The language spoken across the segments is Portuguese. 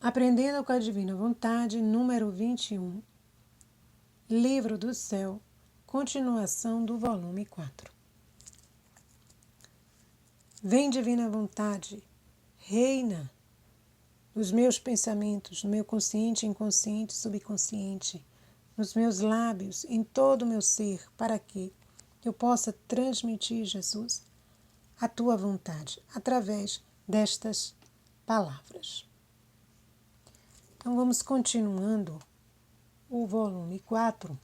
Aprendendo com a Divina Vontade, número 21, Livro do Céu, continuação do volume 4. Vem, Divina Vontade, reina nos meus pensamentos, no meu consciente, inconsciente, subconsciente, nos meus lábios, em todo o meu ser, para que eu possa transmitir, Jesus, a tua vontade, através destas palavras. Então, vamos continuando o volume 4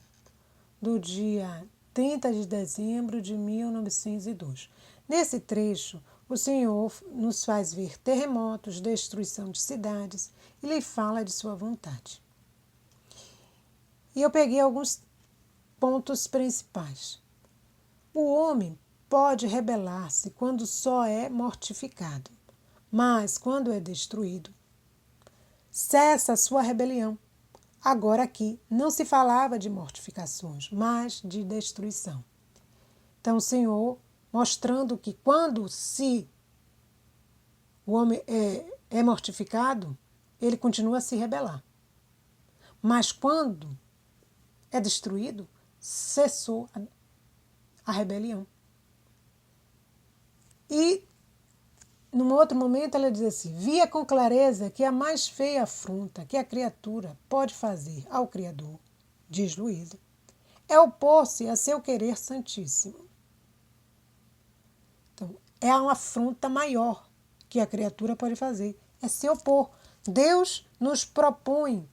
do dia 30 de dezembro de 1902. Nesse trecho, o Senhor nos faz ver terremotos, destruição de cidades e lhe fala de sua vontade. E eu peguei alguns pontos principais. O homem pode rebelar-se quando só é mortificado, mas quando é destruído, cessa a sua rebelião. Agora aqui não se falava de mortificações, mas de destruição. Então o Senhor mostrando que quando o homem é mortificado, ele continua a se rebelar. Mas quando é destruído, cessou a rebelião. E num outro momento ela diz assim: via com clareza que a mais feia afronta que a criatura pode fazer ao Criador, diz Luísa, é opor-se a seu querer santíssimo. Então, é uma afronta maior que a criatura pode fazer, é se opor. Deus nos propõe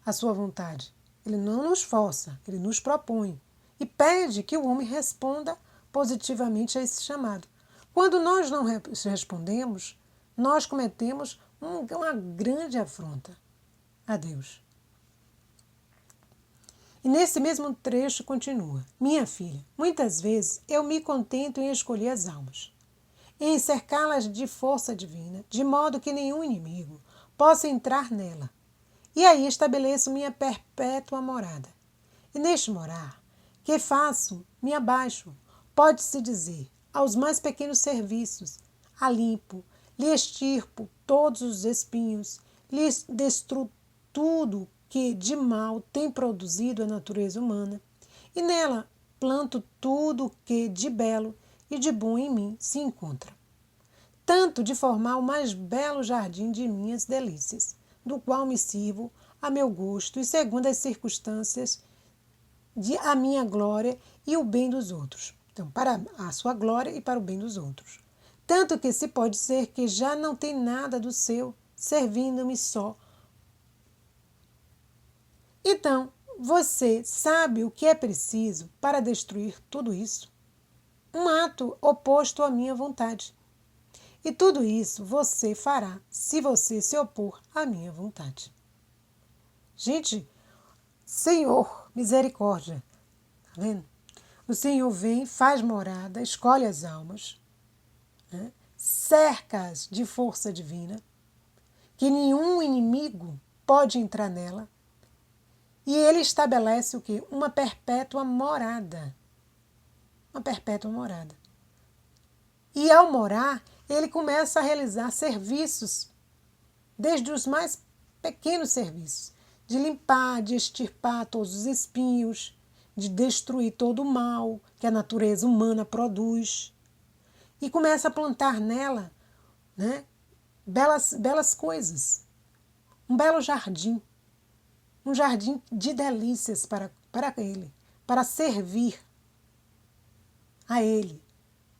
a sua vontade. Ele não nos força, ele nos propõe. E pede que o homem responda positivamente a esse chamado. Quando nós não respondemos, nós cometemos uma grande afronta a Deus. E nesse mesmo trecho continua: minha filha, muitas vezes eu me contento em escolher as almas, em cercá-las de força divina, de modo que nenhum inimigo possa entrar nela. E aí estabeleço minha perpétua morada. E neste morar, que faço, me abaixo, pode-se dizer, aos mais pequenos serviços, a limpo, lhe extirpo todos os espinhos, lhe destruo tudo que de mal tem produzido a natureza humana, e nela planto tudo que de belo e de bom em mim se encontra. Tanto de formar o mais belo jardim de minhas delícias, do qual me sirvo a meu gosto e segundo as circunstâncias a minha glória e o bem dos outros. Então, para a sua glória e para o bem dos outros. Tanto que se pode ser que já não tem nada do seu, servindo-me só. Então, você sabe o que é preciso para destruir tudo isso? Um ato oposto à minha vontade. E tudo isso você fará se você se opor à minha vontade. Gente, Senhor, misericórdia. Tá vendo? O Senhor vem, faz morada, escolhe as almas, né? Cerca-as de força divina, que nenhum inimigo pode entrar nela. E ele estabelece o quê? Uma perpétua morada. Uma perpétua morada. E ao morar, ele começa a realizar serviços, desde os mais pequenos serviços, de limpar, de extirpar todos os espinhos, de destruir todo o mal que a natureza humana produz. E começa a plantar nela, né, belas coisas. Um belo jardim. Um jardim de delícias para ele, para servir a ele,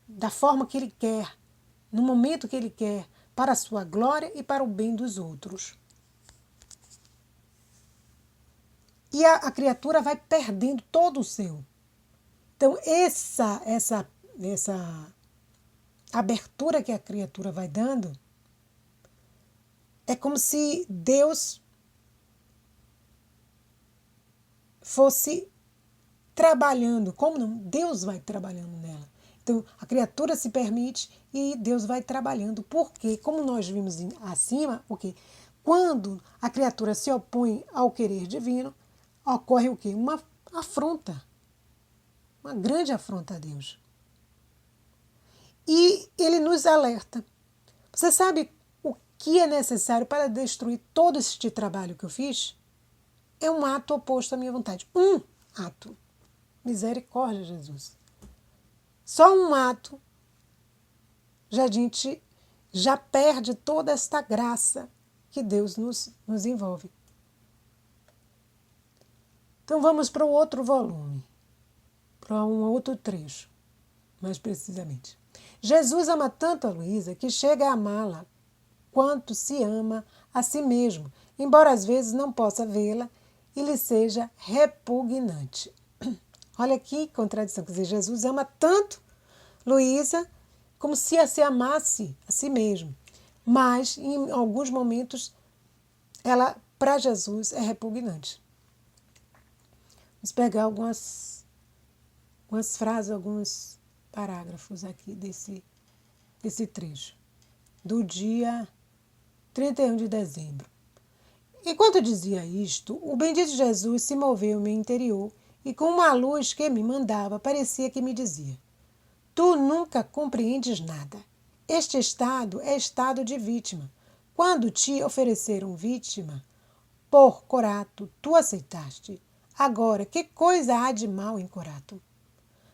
da forma que ele quer, no momento que ele quer, para a sua glória e para o bem dos outros. E a criatura vai perdendo todo o seu. Então, essa abertura que a criatura vai dando é como se Deus fosse trabalhando. Como não? Deus vai trabalhando nela. Então, a criatura se permite e Deus vai trabalhando. Porque, como nós vimos acima, o quê? Quando a criatura se opõe ao querer divino, ocorre o quê? Uma afronta. Uma grande afronta a Deus. E ele nos alerta. Você sabe o que é necessário para destruir todo este trabalho que eu fiz? É um ato oposto à minha vontade. Um ato. Misericórdia, Jesus. Só um ato, a gente já perde toda esta graça que Deus nos envolve. Então vamos para o outro volume, para um outro trecho, mais precisamente. Jesus ama tanto a Luísa que chega a amá-la quanto se ama a si mesmo, embora às vezes não possa vê-la e lhe seja repugnante. Olha que contradição, quer dizer, Jesus ama tanto Luísa como se amasse a si mesmo, mas em alguns momentos ela, para Jesus, é repugnante. Vamos pegar algumas frases, alguns parágrafos aqui desse trecho, do dia 31 de dezembro. Enquanto dizia isto, o bendito Jesus se moveu em meu interior e com uma luz que me mandava, parecia que me dizia: tu nunca compreendes nada. Este estado é estado de vítima. Quando te ofereceram vítima, por corato, tu aceitaste. Agora, que coisa há de mal em corato?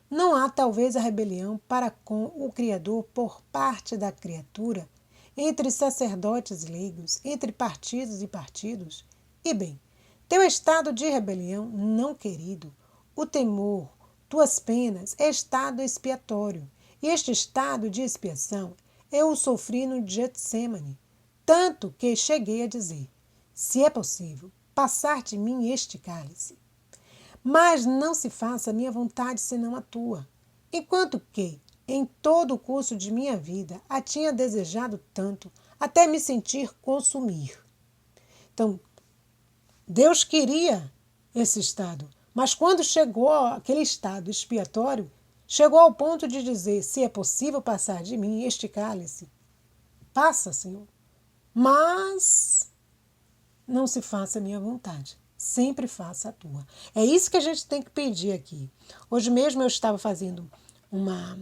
Não há talvez a rebelião para com o Criador por parte da criatura, entre sacerdotes leigos, entre partidos e partidos? E bem, teu estado de rebelião não querido, o temor, tuas penas, é estado expiatório, e este estado de expiação eu o sofri no Getsemane, tanto que cheguei a dizer: se é possível, passar de mim este cálice. Mas não se faça a minha vontade senão a tua. Enquanto que, em todo o curso de minha vida, a tinha desejado tanto, até me sentir consumir. Então, Deus queria esse estado, mas quando chegou aquele estado expiatório, chegou ao ponto de dizer: se é possível passar de mim este cálice, passa, Senhor. Mas não se faça a minha vontade. Sempre faça a tua. É isso que a gente tem que pedir aqui. Hoje mesmo eu estava fazendo uma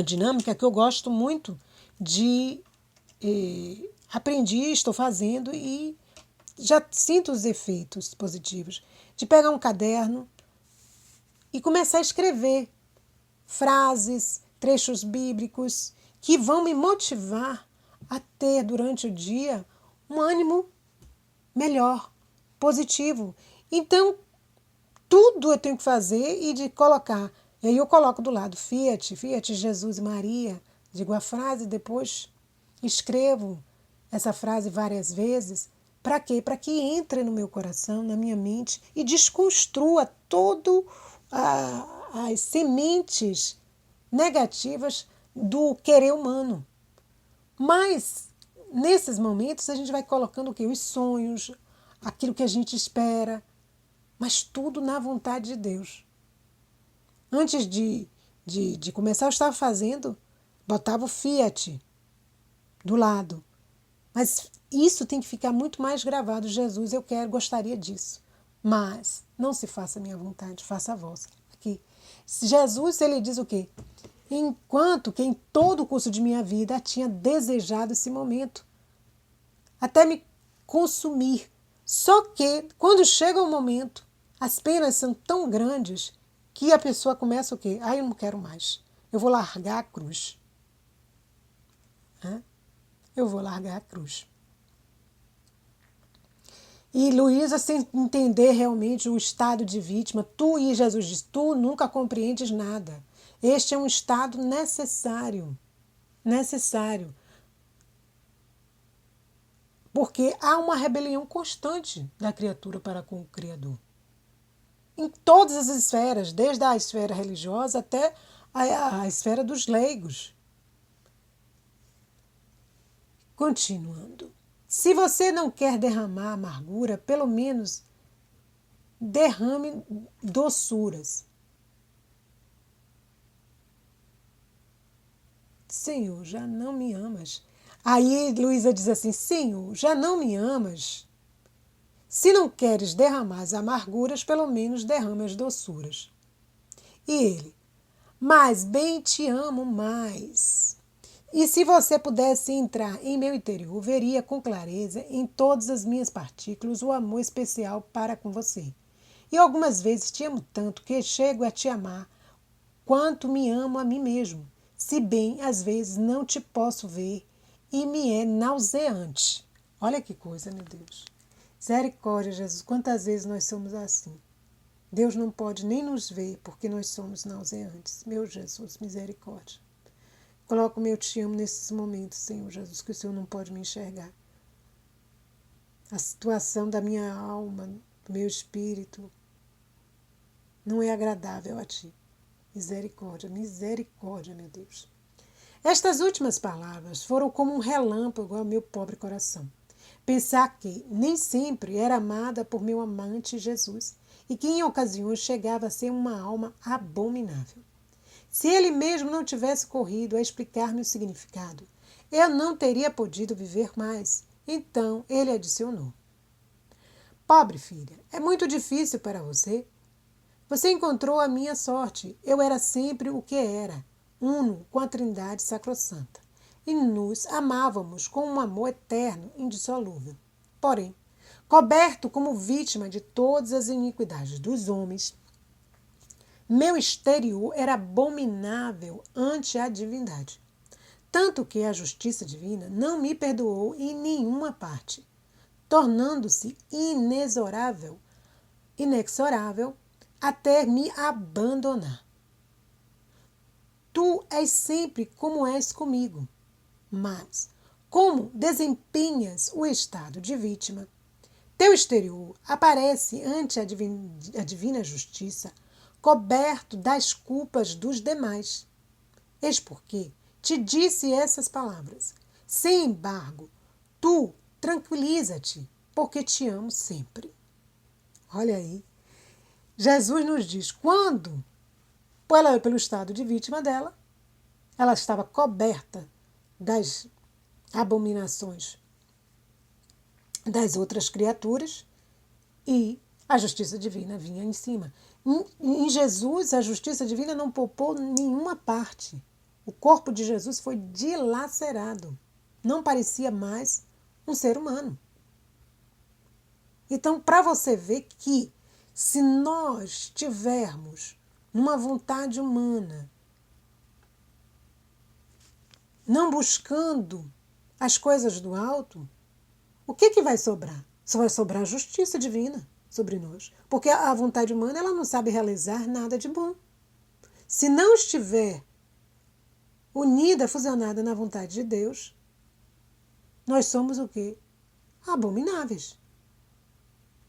dinâmica que eu gosto muito de... aprendi, estou fazendo e já sinto os efeitos positivos. De pegar um caderno e começar a escrever frases, trechos bíblicos que vão me motivar a ter durante o dia um ânimo melhor, positivo. Então, tudo eu tenho que fazer e de colocar. E aí eu coloco do lado Fiat, Jesus e Maria. Digo a frase, depois escrevo essa frase várias vezes. Para quê? Para que entre no meu coração, na minha mente e desconstrua todo as sementes negativas do querer humano. Mas, nesses momentos, a gente vai colocando o quê? Os sonhos, aquilo que a gente espera, mas tudo na vontade de Deus. Antes de começar, eu estava fazendo, botava o Fiat do lado. Mas isso tem que ficar muito mais gravado. Jesus, eu gostaria disso. Mas não se faça a minha vontade, faça a vossa. Aqui. Jesus, ele diz o quê? Enquanto que em todo o curso de minha vida tinha desejado esse momento. Até me consumir. Só que, quando chega o momento, as penas são tão grandes que a pessoa começa o quê? Eu não quero mais. Eu vou largar a cruz. Eu vou largar a cruz. E Luísa, sem entender realmente o estado de vítima, e Jesus diz, tu nunca compreendes nada. Este é um estado necessário. Necessário. Porque há uma rebelião constante da criatura para com o Criador. Em todas as esferas, desde a esfera religiosa até a esfera dos leigos. Continuando. Se você não quer derramar amargura, pelo menos derrame doçuras. Senhor, já não me amas. Aí Luísa diz assim, Senhor, já não me amas? Se não queres derramar as amarguras, pelo menos derrame as doçuras. E ele, mas bem te amo mais. E se você pudesse entrar em meu interior, veria com clareza em todas as minhas partículas o amor especial para com você. E algumas vezes te amo tanto que chego a te amar quanto me amo a mim mesmo, se bem às vezes não te posso ver e me é nauseante. Olha que coisa, meu Deus. Misericórdia, Jesus, quantas vezes nós somos assim. Deus não pode nem nos ver porque nós somos nauseantes. Meu Jesus, misericórdia. Coloco o meu te amo nesses momentos, Senhor Jesus, que o Senhor não pode me enxergar. A situação da minha alma, do meu espírito, não é agradável a Ti. Misericórdia, misericórdia, meu Deus. Estas últimas palavras foram como um relâmpago ao meu pobre coração. Pensar que nem sempre era amada por meu amante Jesus e que em ocasiões chegava a ser uma alma abominável. Se ele mesmo não tivesse corrido a explicar-me o significado, eu não teria podido viver mais. Então ele adicionou: Pobre filha, é muito difícil para você. Você encontrou a minha sorte. Eu era sempre o que era, uno com a Trindade Sacrossanta. E nos amávamos com um amor eterno, indissolúvel. Porém, coberto como vítima de todas as iniquidades dos homens, meu exterior era abominável ante a divindade. Tanto que a justiça divina não me perdoou em nenhuma parte, tornando-se inexorável, até me abandonar. Tu és sempre como és comigo, mas, como desempenhas o estado de vítima, teu exterior aparece ante a divina justiça coberto das culpas dos demais. Eis porque te disse essas palavras. Sem embargo, tu tranquiliza-te, porque te amo sempre. Olha aí. Jesus nos diz, quando pelo estado de vítima dela, ela estava coberta das abominações das outras criaturas e a justiça divina vinha em cima. Em Jesus, a justiça divina não poupou nenhuma parte. O corpo de Jesus foi dilacerado. Não parecia mais um ser humano. Então, para você ver que se nós tivermos uma vontade humana, não buscando as coisas do alto, o que vai sobrar? Só vai sobrar a justiça divina sobre nós. Porque a vontade humana ela não sabe realizar nada de bom. Se não estiver unida, fusionada na vontade de Deus, nós somos o quê? Abomináveis.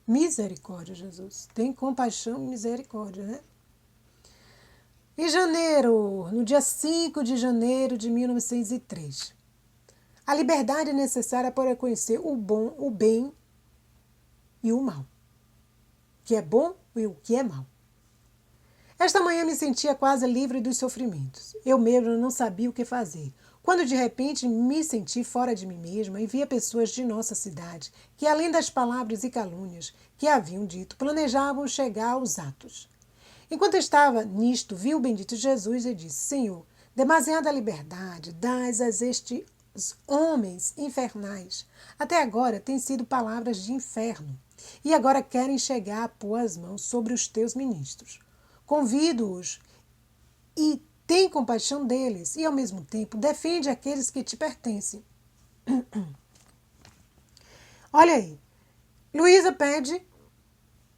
Misericórdia, Jesus. Tem compaixão e misericórdia, né? Em janeiro, no dia 5 de janeiro de 1903, a liberdade é necessária para conhecer o bom, o bem e o mal. O que é bom e o que é mal. Esta manhã me sentia quase livre dos sofrimentos. Eu mesmo não sabia o que fazer. Quando de repente me senti fora de mim mesma e via pessoas de nossa cidade que, além das palavras e calúnias que haviam dito, planejavam chegar aos atos. Enquanto estava nisto, vi o bendito Jesus e disse: Senhor, demasiada liberdade dás a estes homens infernais. Até agora têm sido palavras de inferno, e agora querem chegar a pôr as mãos sobre os teus ministros. Convido-os e tem compaixão deles, e ao mesmo tempo defende aqueles que te pertencem. Olha aí, Luísa pede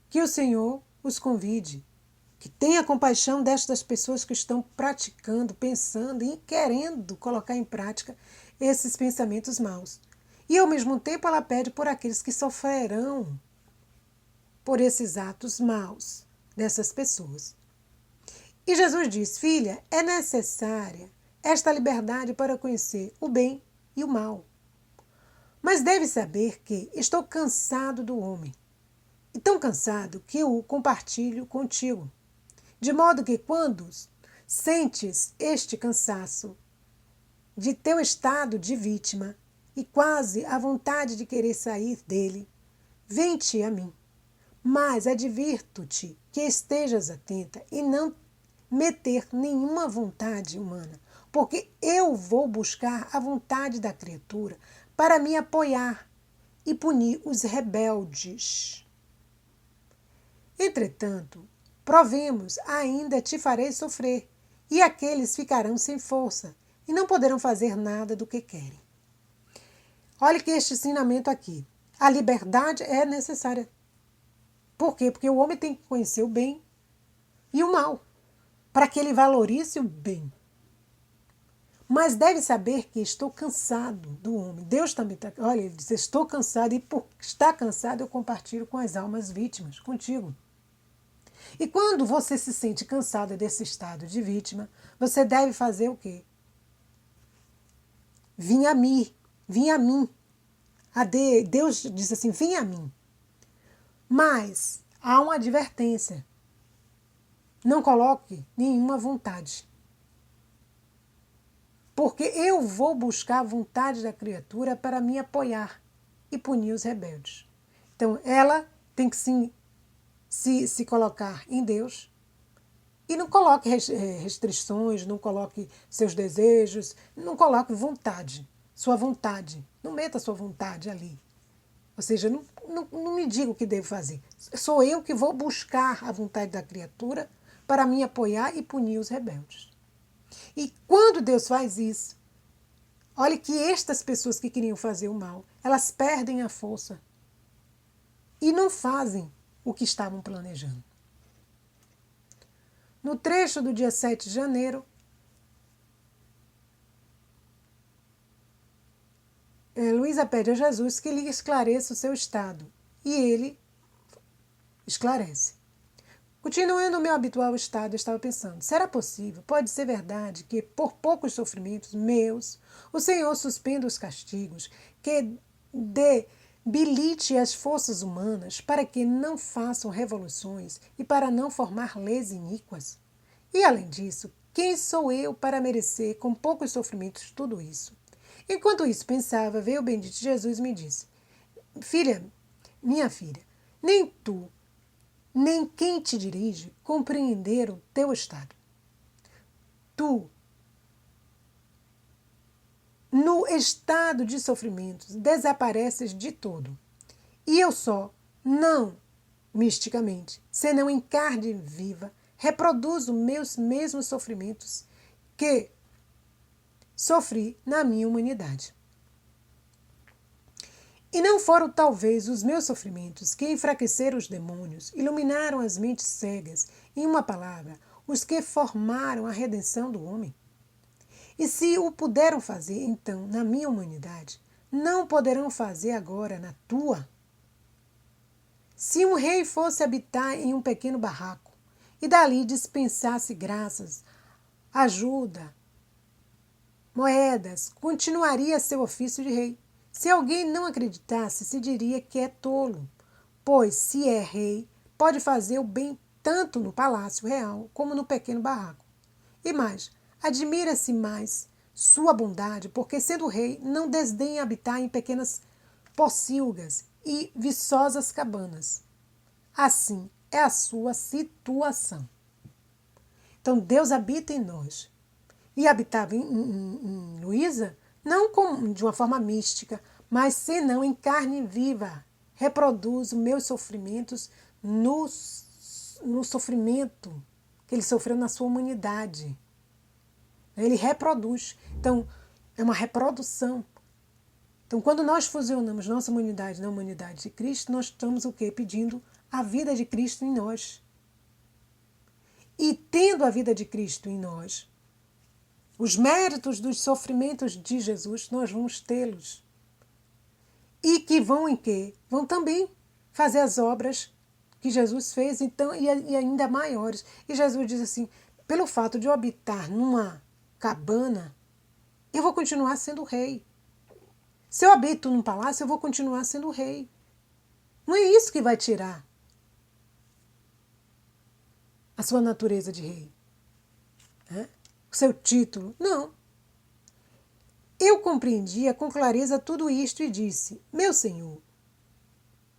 que o Senhor os convide, que tenha compaixão destas pessoas que estão praticando, pensando e querendo colocar em prática esses pensamentos maus. E ao mesmo tempo ela pede por aqueles que sofrerão por esses atos maus dessas pessoas. E Jesus diz: filha, é necessária esta liberdade para conhecer o bem e o mal. Mas deve saber que estou cansado do homem, e tão cansado que o compartilho contigo. De modo que quando sentes este cansaço de teu estado de vítima e quase a vontade de querer sair dele, vem-te a mim. Mas advirto-te que estejas atenta e não meter nenhuma vontade humana, porque eu vou buscar a vontade da criatura para me apoiar e punir os rebeldes. Entretanto, provemos, ainda te farei sofrer, e aqueles ficarão sem força, e não poderão fazer nada do que querem. Olha que este ensinamento aqui. A liberdade é necessária. Por quê? Porque o homem tem que conhecer o bem e o mal, para que ele valorize o bem. Mas deve saber que estou cansado do homem. Deus também está. Olha, ele diz: estou cansado, e por estar cansado eu compartilho com as almas vítimas, contigo. E quando você se sente cansado desse estado de vítima, você deve fazer o quê? Vim a mim, vim a mim. Deus diz assim: vim a mim. Mas há uma advertência. Não coloque nenhuma vontade. Porque eu vou buscar a vontade da criatura para me apoiar e punir os rebeldes. Então, ela tem que se colocar em Deus e não coloque restrições, não coloque seus desejos, não coloque vontade, sua vontade. Não meta sua vontade ali. Ou seja, não me diga o que devo fazer. Sou eu que vou buscar a vontade da criatura para me apoiar e punir os rebeldes. E quando Deus faz isso, olhe que estas pessoas que queriam fazer o mal, elas perdem a força e não fazem o que estavam planejando. No trecho do dia 7 de janeiro, Luísa pede a Jesus que lhe esclareça o seu estado. E ele esclarece. Continuando o meu habitual estado, eu estava pensando, será possível, pode ser verdade, que por poucos sofrimentos meus, o Senhor suspenda os castigos, que debilite as forças humanas para que não façam revoluções e para não formar leis iníquas? E além disso, quem sou eu para merecer com poucos sofrimentos tudo isso? Enquanto isso pensava, veio o bendito Jesus e me disse, minha filha, nem tu, nem quem te dirige compreenderam teu estado. Tu, no estado de sofrimentos, desapareces de todo. E eu só, não misticamente, senão em carne viva, reproduzo meus mesmos sofrimentos que sofri na minha humanidade. E não foram talvez os meus sofrimentos que enfraqueceram os demônios, iluminaram as mentes cegas, em uma palavra, os que formaram a redenção do homem? E se o puderam fazer, então, na minha humanidade, não poderão fazer agora na tua? Se um rei fosse habitar em um pequeno barraco, e dali dispensasse graças, ajuda, moedas, continuaria seu ofício de rei. Se alguém não acreditasse, se diria que é tolo, pois, se é rei, pode fazer o bem tanto no palácio real como no pequeno barraco. E mais, admira-se mais sua bondade, porque, sendo rei, não desdenha habitar em pequenas pocilgas e viçosas cabanas. Assim é a sua situação. Então, Deus habita em nós. E habitava em Luísa, não de uma forma mística, mas senão em carne viva. Reproduzo meus sofrimentos no sofrimento que ele sofreu na sua humanidade. Ele reproduz. Então, é uma reprodução. Então, quando nós fusionamos nossa humanidade na humanidade de Cristo, nós estamos o quê? Pedindo a vida de Cristo em nós. E tendo a vida de Cristo em nós, os méritos dos sofrimentos de Jesus, nós vamos tê-los. E que vão em quê? Vão também fazer as obras que Jesus fez, então, e ainda maiores. E Jesus diz assim, pelo fato de eu habitar numa cabana, eu vou continuar sendo rei. Se eu habito num palácio, eu vou continuar sendo rei. Não é isso que vai tirar a sua natureza de rei. Né? O seu título. Não. Eu compreendia com clareza tudo isto e disse, meu Senhor,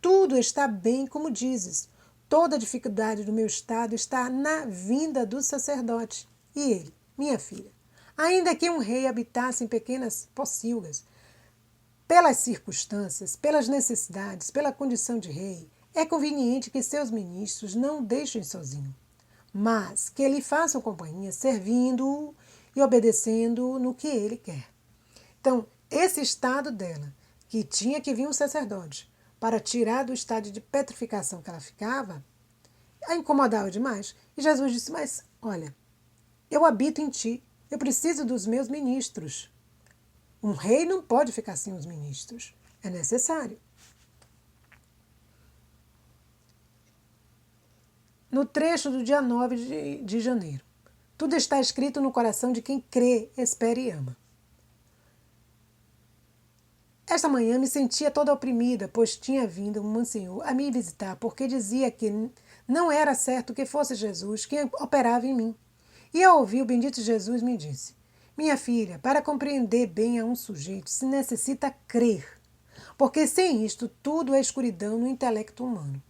tudo está bem como dizes. Toda a dificuldade do meu estado está na vinda do sacerdote. E ele, minha filha, Ainda que um rei habitasse em pequenas pocilgas, pelas circunstâncias, pelas necessidades, pela condição de rei, é conveniente que seus ministros não o deixem sozinho, mas que lhe façam companhia, servindo-o e obedecendo no que ele quer. Então, esse estado dela, que tinha que vir um sacerdote para tirar do estado de petrificação que ela ficava, a incomodava demais. E Jesus disse, mas olha, eu habito em ti, eu preciso dos meus ministros. Um rei não pode ficar sem os ministros, é necessário. No trecho do dia 9 de janeiro, tudo está escrito no coração de quem crê, espera e ama. Esta manhã me sentia toda oprimida, pois tinha vindo um monsenhor a me visitar, porque dizia que não era certo que fosse Jesus quem operava em mim. E ao ouvir o bendito Jesus me disse, minha filha, para compreender bem a um sujeito se necessita crer, porque sem isto tudo é escuridão no intelecto humano.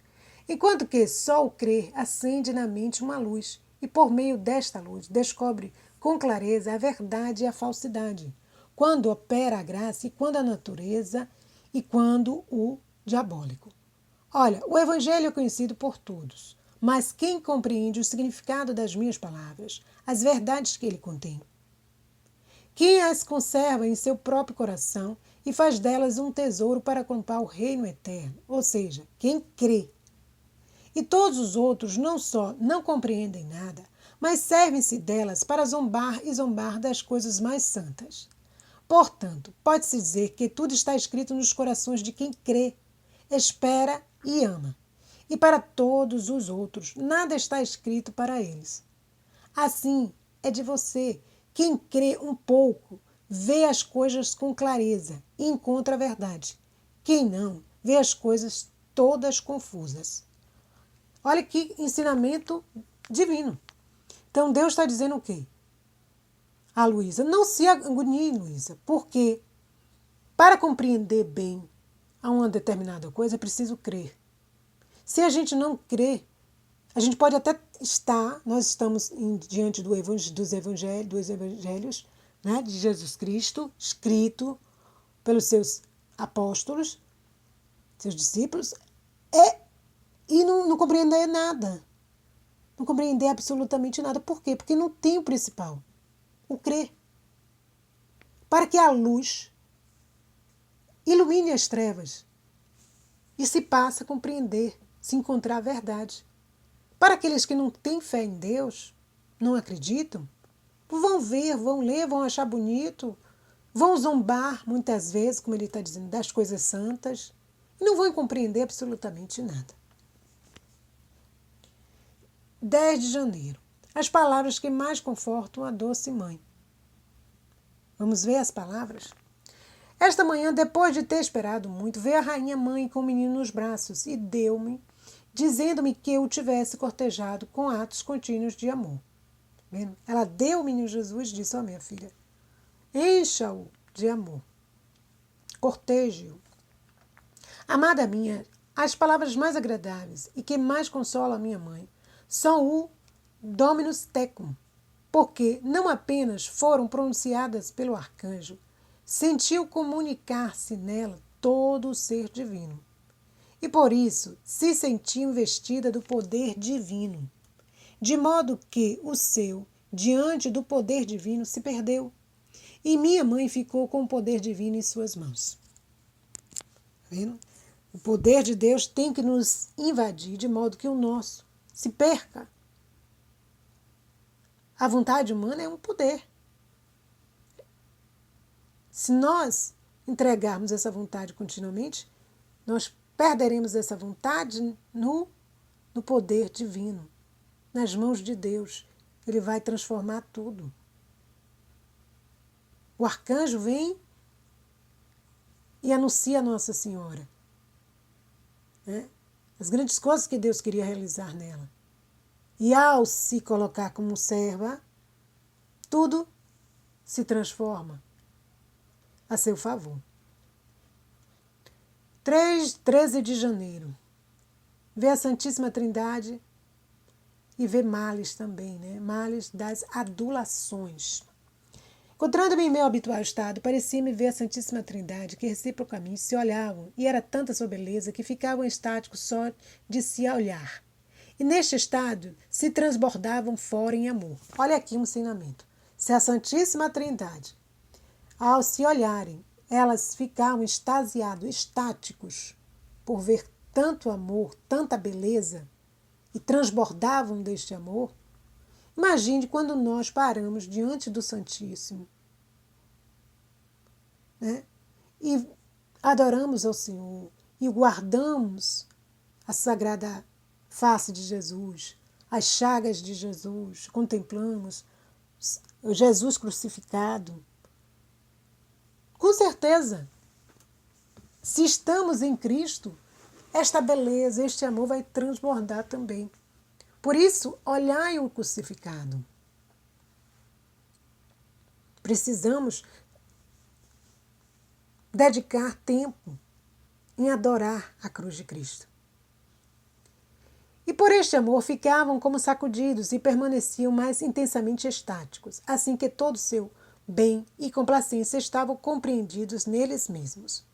Enquanto que só o crer acende na mente uma luz, e por meio desta luz descobre com clareza a verdade e a falsidade, quando opera a graça e quando a natureza e quando o diabólico. Olha, o Evangelho é conhecido por todos, mas quem compreende o significado das minhas palavras, as verdades que ele contém? Quem as conserva em seu próprio coração e faz delas um tesouro para comprar o reino eterno, ou seja, quem crê. E todos os outros não só não compreendem nada, mas servem-se delas para zombar e zombar das coisas mais santas. Portanto, pode-se dizer que tudo está escrito nos corações de quem crê, espera e ama. E para todos os outros, nada está escrito para eles. Assim é de você. Quem crê um pouco, vê as coisas com clareza e encontra a verdade. Quem não, vê as coisas todas confusas. Olha que ensinamento divino. Então Deus está dizendo o quê? A Luísa, não se agonie, Luísa, porque para compreender bem a uma determinada coisa é preciso crer. Se a gente não crê, a gente pode até estar, nós estamos diante dos evangelhos, né, de Jesus Cristo, escrito pelos seus apóstolos, seus discípulos, e não compreender nada. Não compreender absolutamente nada. Por quê? Porque não tem o principal, o crer. Para que a luz ilumine as trevas e se passa a compreender, se encontrar a verdade. Para aqueles que não têm fé em Deus, não acreditam, vão ver, vão ler, vão achar bonito, vão zombar muitas vezes, como ele está dizendo, das coisas santas, e não vão compreender absolutamente nada. 10 de janeiro. As palavras que mais confortam a doce mãe. Vamos ver as palavras? Esta manhã, depois de ter esperado muito, veio a rainha mãe com o menino nos braços e deu-me, dizendo-me que eu o tivesse cortejado com atos contínuos de amor. Ela deu o menino Jesus e disse, minha filha, encha-o de amor, corteje-o. Amada minha, as palavras mais agradáveis e que mais consolam a minha mãe são o Dominus Tecum, porque não apenas foram pronunciadas pelo arcanjo, sentiu comunicar-se nela todo o ser divino. E por isso se sentia investida do poder divino, de modo que o seu, diante do poder divino, se perdeu. E minha mãe ficou com o poder divino em suas mãos. Vendo? O poder de Deus tem que nos invadir de modo que o nosso se perca. A vontade humana é um poder. Se nós entregarmos essa vontade continuamente, nós perderemos essa vontade no poder divino, nas mãos de Deus. Ele vai transformar tudo. O arcanjo vem e anuncia a Nossa Senhora, né? As grandes coisas que Deus queria realizar nela. E ao se colocar como serva, tudo se transforma a seu favor. 13 de janeiro. Vê a Santíssima Trindade e vê males também, né? Males das adulações. Encontrando-me em meu habitual estado, parecia-me ver a Santíssima Trindade, que reciprocamente se olhavam, e era tanta sua beleza que ficavam estáticos só de se olhar. E neste estado se transbordavam fora em amor. Olha aqui um ensinamento. Se a Santíssima Trindade, ao se olharem, elas ficavam extasiados, estáticos, por ver tanto amor, tanta beleza, e transbordavam deste amor, imagine quando nós paramos diante do Santíssimo, né? E adoramos ao Senhor e guardamos a sagrada face de Jesus, as chagas de Jesus, contemplamos o Jesus crucificado. Com certeza, se estamos em Cristo, esta beleza, este amor vai transbordar também. Por isso, olhai o crucificado. Precisamos dedicar tempo em adorar a cruz de Cristo. E por este amor ficavam como sacudidos e permaneciam mais intensamente estáticos, assim que todo seu bem e complacência estavam compreendidos neles mesmos.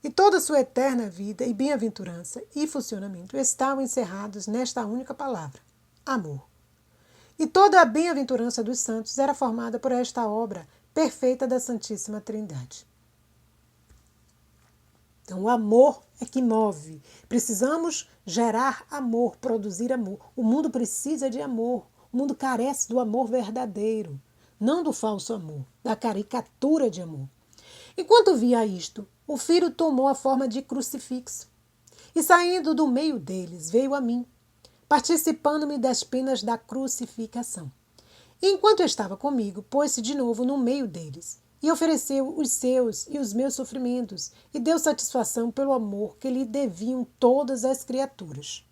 E toda sua eterna vida e bem-aventurança e funcionamento estavam encerrados nesta única palavra: amor. E toda a bem-aventurança dos santos era formada por esta obra perfeita da Santíssima Trindade. Então, o amor é que move. Precisamos gerar amor, produzir amor. O mundo precisa de amor. O mundo carece do amor verdadeiro, não do falso amor, da caricatura de amor. Enquanto via isto, o filho tomou a forma de crucifixo e, saindo do meio deles, veio a mim, participando-me das penas da crucificação. E enquanto estava comigo, pôs-se de novo no meio deles e ofereceu os seus e os meus sofrimentos e deu satisfação pelo amor que lhe deviam todas as criaturas.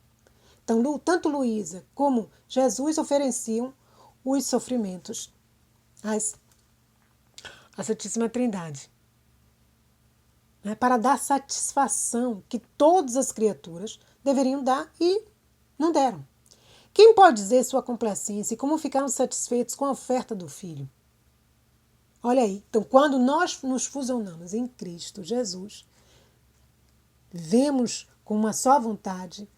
Então, tanto Luísa como Jesus ofereciam os sofrimentos à Santíssima Trindade, né, para dar satisfação que todas as criaturas deveriam dar e não deram. Quem pode dizer sua complacência e como ficaram satisfeitos com a oferta do Filho? Olha aí, então quando nós nos fusionamos em Cristo Jesus, vemos com uma só vontade,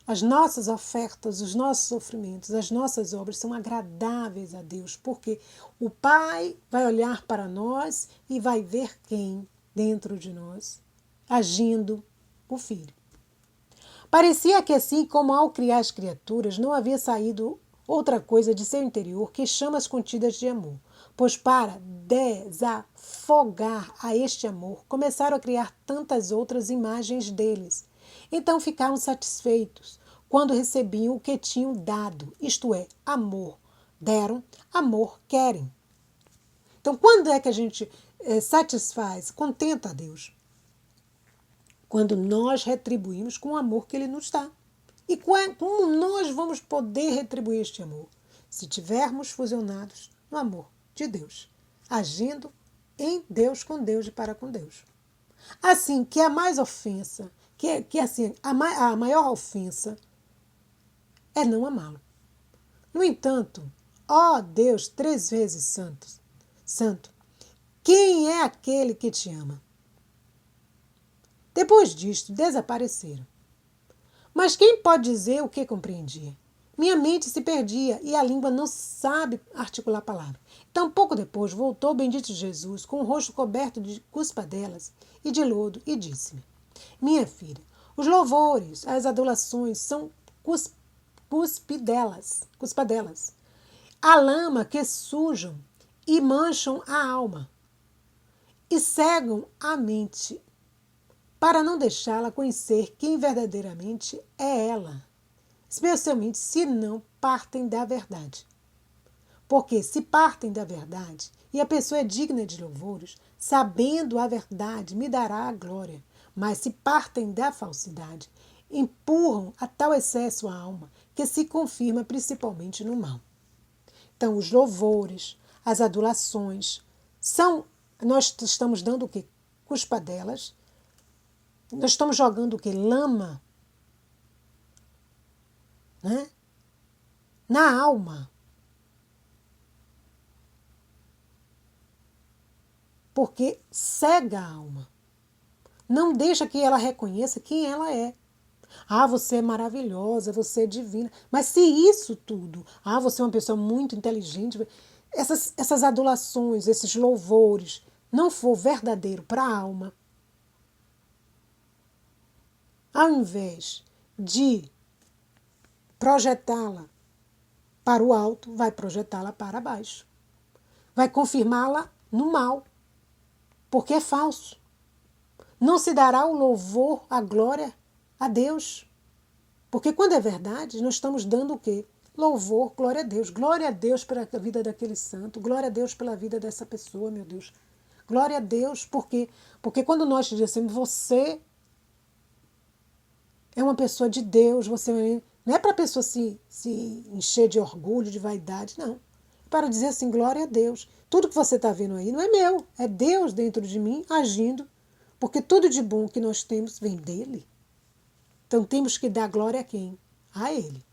as nossas ofertas, os nossos sofrimentos, as nossas obras são agradáveis a Deus, porque o Pai vai olhar para nós e vai ver quem dentro de nós, agindo o Filho. Parecia que assim como ao criar as criaturas, não havia saído outra coisa de seu interior que chamas contidas de amor, pois para desafogar a este amor, começaram a criar tantas outras imagens deles. Então ficaram satisfeitos quando recebiam o que tinham dado, isto é, amor. Deram, amor querem. Então quando é que a gente satisfaz, contenta a Deus? Quando nós retribuímos com o amor que Ele nos dá. E como nós vamos poder retribuir este amor? Se tivermos fusionados no amor de Deus, agindo em Deus, com Deus e para com Deus. Assim, que a mais ofensa, a maior ofensa é não amá-lo. No entanto, ó Deus 3 vezes santo, quem é aquele que te ama? Depois disto, desapareceram. Mas quem pode dizer o que compreendia? Minha mente se perdia e a língua não sabe articular a palavra. Então, pouco depois, voltou o bendito Jesus com o rosto coberto de cuspadelas e de lodo e disse-me: minha filha, os louvores, as adulações são cuspadelas. A lama que sujam e mancham a alma e cegam a mente para não deixá-la conhecer quem verdadeiramente é ela, especialmente se não partem da verdade. Porque se partem da verdade e a pessoa é digna de louvores, sabendo a verdade, me dará a glória. Mas se partem da falsidade, empurram a tal excesso a alma que se confirma principalmente no mal. Então, os louvores, as adulações, nós estamos dando o quê? Cuspadelas. Nós estamos jogando o quê? Lama, né? Na alma. porque cega a alma. Não deixa que ela reconheça quem ela é. Ah, você é maravilhosa, você é divina. Mas se isso tudo, você é uma pessoa muito inteligente, essas adulações, esses louvores, não for verdadeiro para a alma, ao invés de projetá-la para o alto, vai projetá-la para baixo. Vai confirmá-la no mal, porque é falso. Não se dará o louvor, a glória a Deus. Porque quando é verdade, nós estamos dando o quê? Louvor, glória a Deus. Glória a Deus pela vida daquele santo. Glória a Deus pela vida dessa pessoa, meu Deus. Glória a Deus, por quê? Porque quando nós dizemos, você é uma pessoa de Deus, você não é para a pessoa se encher de orgulho, de vaidade, não. É para dizer assim, glória a Deus. Tudo que você está vendo aí não é meu, é Deus dentro de mim agindo, porque tudo de bom que nós temos vem dele. Então temos que dar glória a quem? A ele.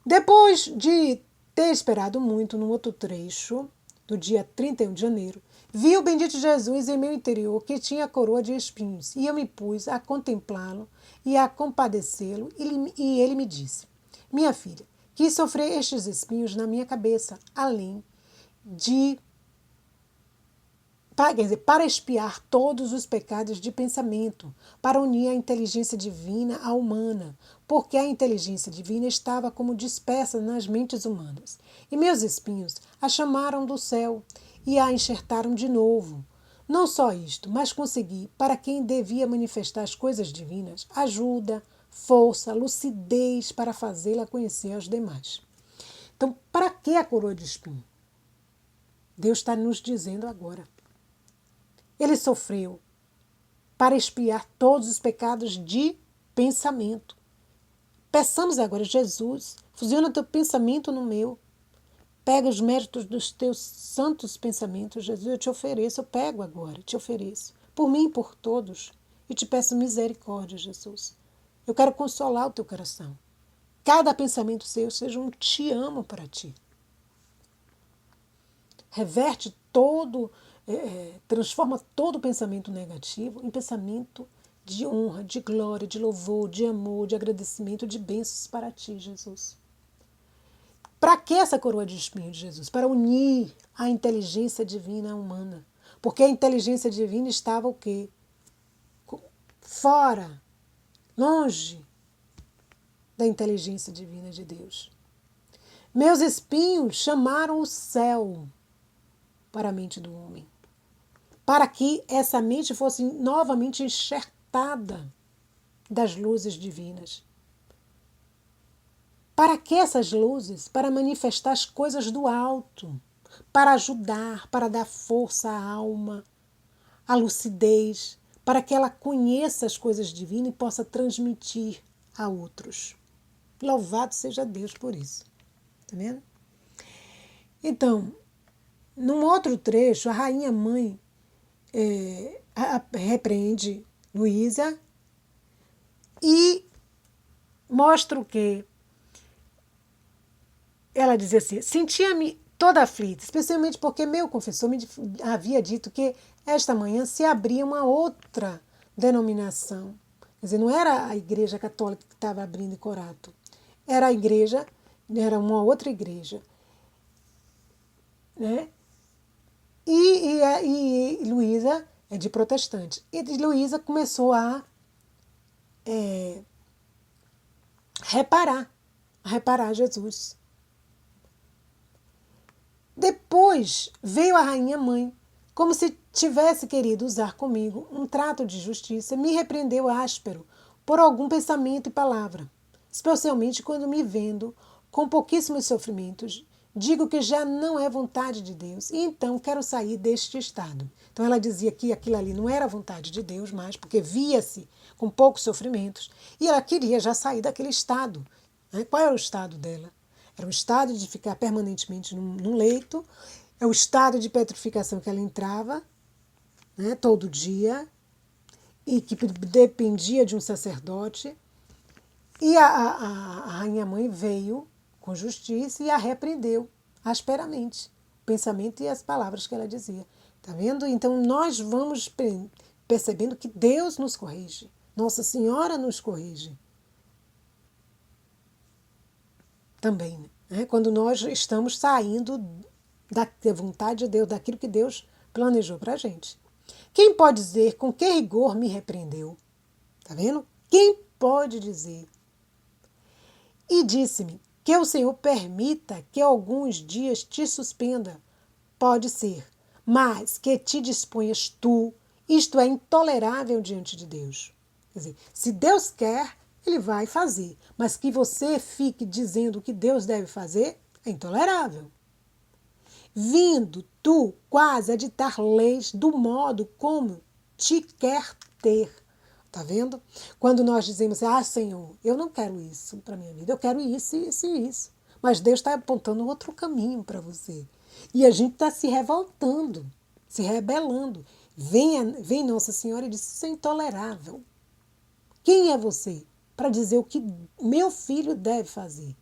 Depois de ter esperado muito, num outro trecho, do dia 31 de janeiro, vi o bendito Jesus em meu interior, que tinha a coroa de espinhos, e eu me pus a contemplá-lo e a compadecê-lo, e ele me disse, minha filha, quis sofrer estes espinhos na minha cabeça, além de para expiar todos os pecados de pensamento, para unir a inteligência divina à humana, porque a inteligência divina estava como dispersa nas mentes humanas. E meus espinhos a chamaram do céu e a enxertaram de novo. Não só isto, mas consegui, para quem devia manifestar as coisas divinas, ajuda, força, lucidez para fazê-la conhecer aos demais. Então, para que a coroa de espinho? Deus está nos dizendo agora. Ele sofreu para expiar todos os pecados de pensamento. Peçamos agora, Jesus, fusiona teu pensamento no meu. Pega os méritos dos teus santos pensamentos, Jesus, eu te ofereço, eu pego agora, te ofereço, por mim e por todos, e te peço misericórdia, Jesus. Eu quero consolar o teu coração. Cada pensamento seu seja um te amo para ti. Reverte todo, transforma todo pensamento negativo em pensamento de honra, de glória, de louvor, de amor, de agradecimento, de bênçãos para ti, Jesus. Para que essa coroa de espinho de Jesus? Para unir a inteligência divina à humana. Porque a inteligência divina estava o quê? Fora, longe da inteligência divina de Deus. Meus espinhos chamaram o céu para a mente do homem, para que essa mente fosse novamente enxertada das luzes divinas. Para que essas luzes? Para manifestar as coisas do alto, para ajudar, para dar força à alma, à lucidez, para que ela conheça as coisas divinas e possa transmitir a outros. Louvado seja Deus por isso. Tá vendo? Então, num outro trecho, a rainha mãe repreende Luísa e mostra o quê? Ela dizia assim, sentia-me toda aflita, especialmente porque meu confessor me havia dito que esta manhã se abria uma outra denominação. Quer dizer, não era a igreja católica que estava abrindo em Corato, era a igreja, era uma outra igreja. Né? E Luísa é de protestante. E Luísa começou a reparar Jesus. Depois veio a rainha mãe, como se tivesse querido usar comigo um trato de justiça, me repreendeu áspero por algum pensamento e palavra, especialmente quando me vendo com pouquíssimos sofrimentos, digo que já não é vontade de Deus e então quero sair deste estado. Então ela dizia que aquilo ali não era vontade de Deus mais, porque via-se com poucos sofrimentos e ela queria já sair daquele estado. Qual era o estado dela? Era o estado de ficar permanentemente num leito, é o estado de petrificação que ela entrava, né, todo dia, e que dependia de um sacerdote. E a rainha mãe veio com justiça e a repreendeu asperamente, o pensamento e as palavras que ela dizia. Tá vendo? Então nós vamos percebendo que Deus nos corrige. Nossa Senhora nos corrige. Também, né? Quando nós estamos saindo da vontade de Deus, daquilo que Deus planejou para a gente. Quem pode dizer com que rigor me repreendeu? Tá vendo? Quem pode dizer? E disse-me que o Senhor permita que alguns dias te suspenda. Pode ser, mas que te disponhas tu, isto é intolerável diante de Deus. Quer dizer, se Deus quer, Ele vai fazer. Mas que você fique dizendo o que Deus deve fazer, é intolerável. Vindo tu quase a ditar leis do modo como te quer ter. Tá vendo? Quando nós dizemos, Senhor, eu não quero isso para minha vida, eu quero isso, isso e isso. Mas Deus está apontando outro caminho para você. E a gente está se revoltando, se rebelando. Vem Nossa Senhora e diz, isso é intolerável. Quem é você para dizer o que meu filho deve fazer?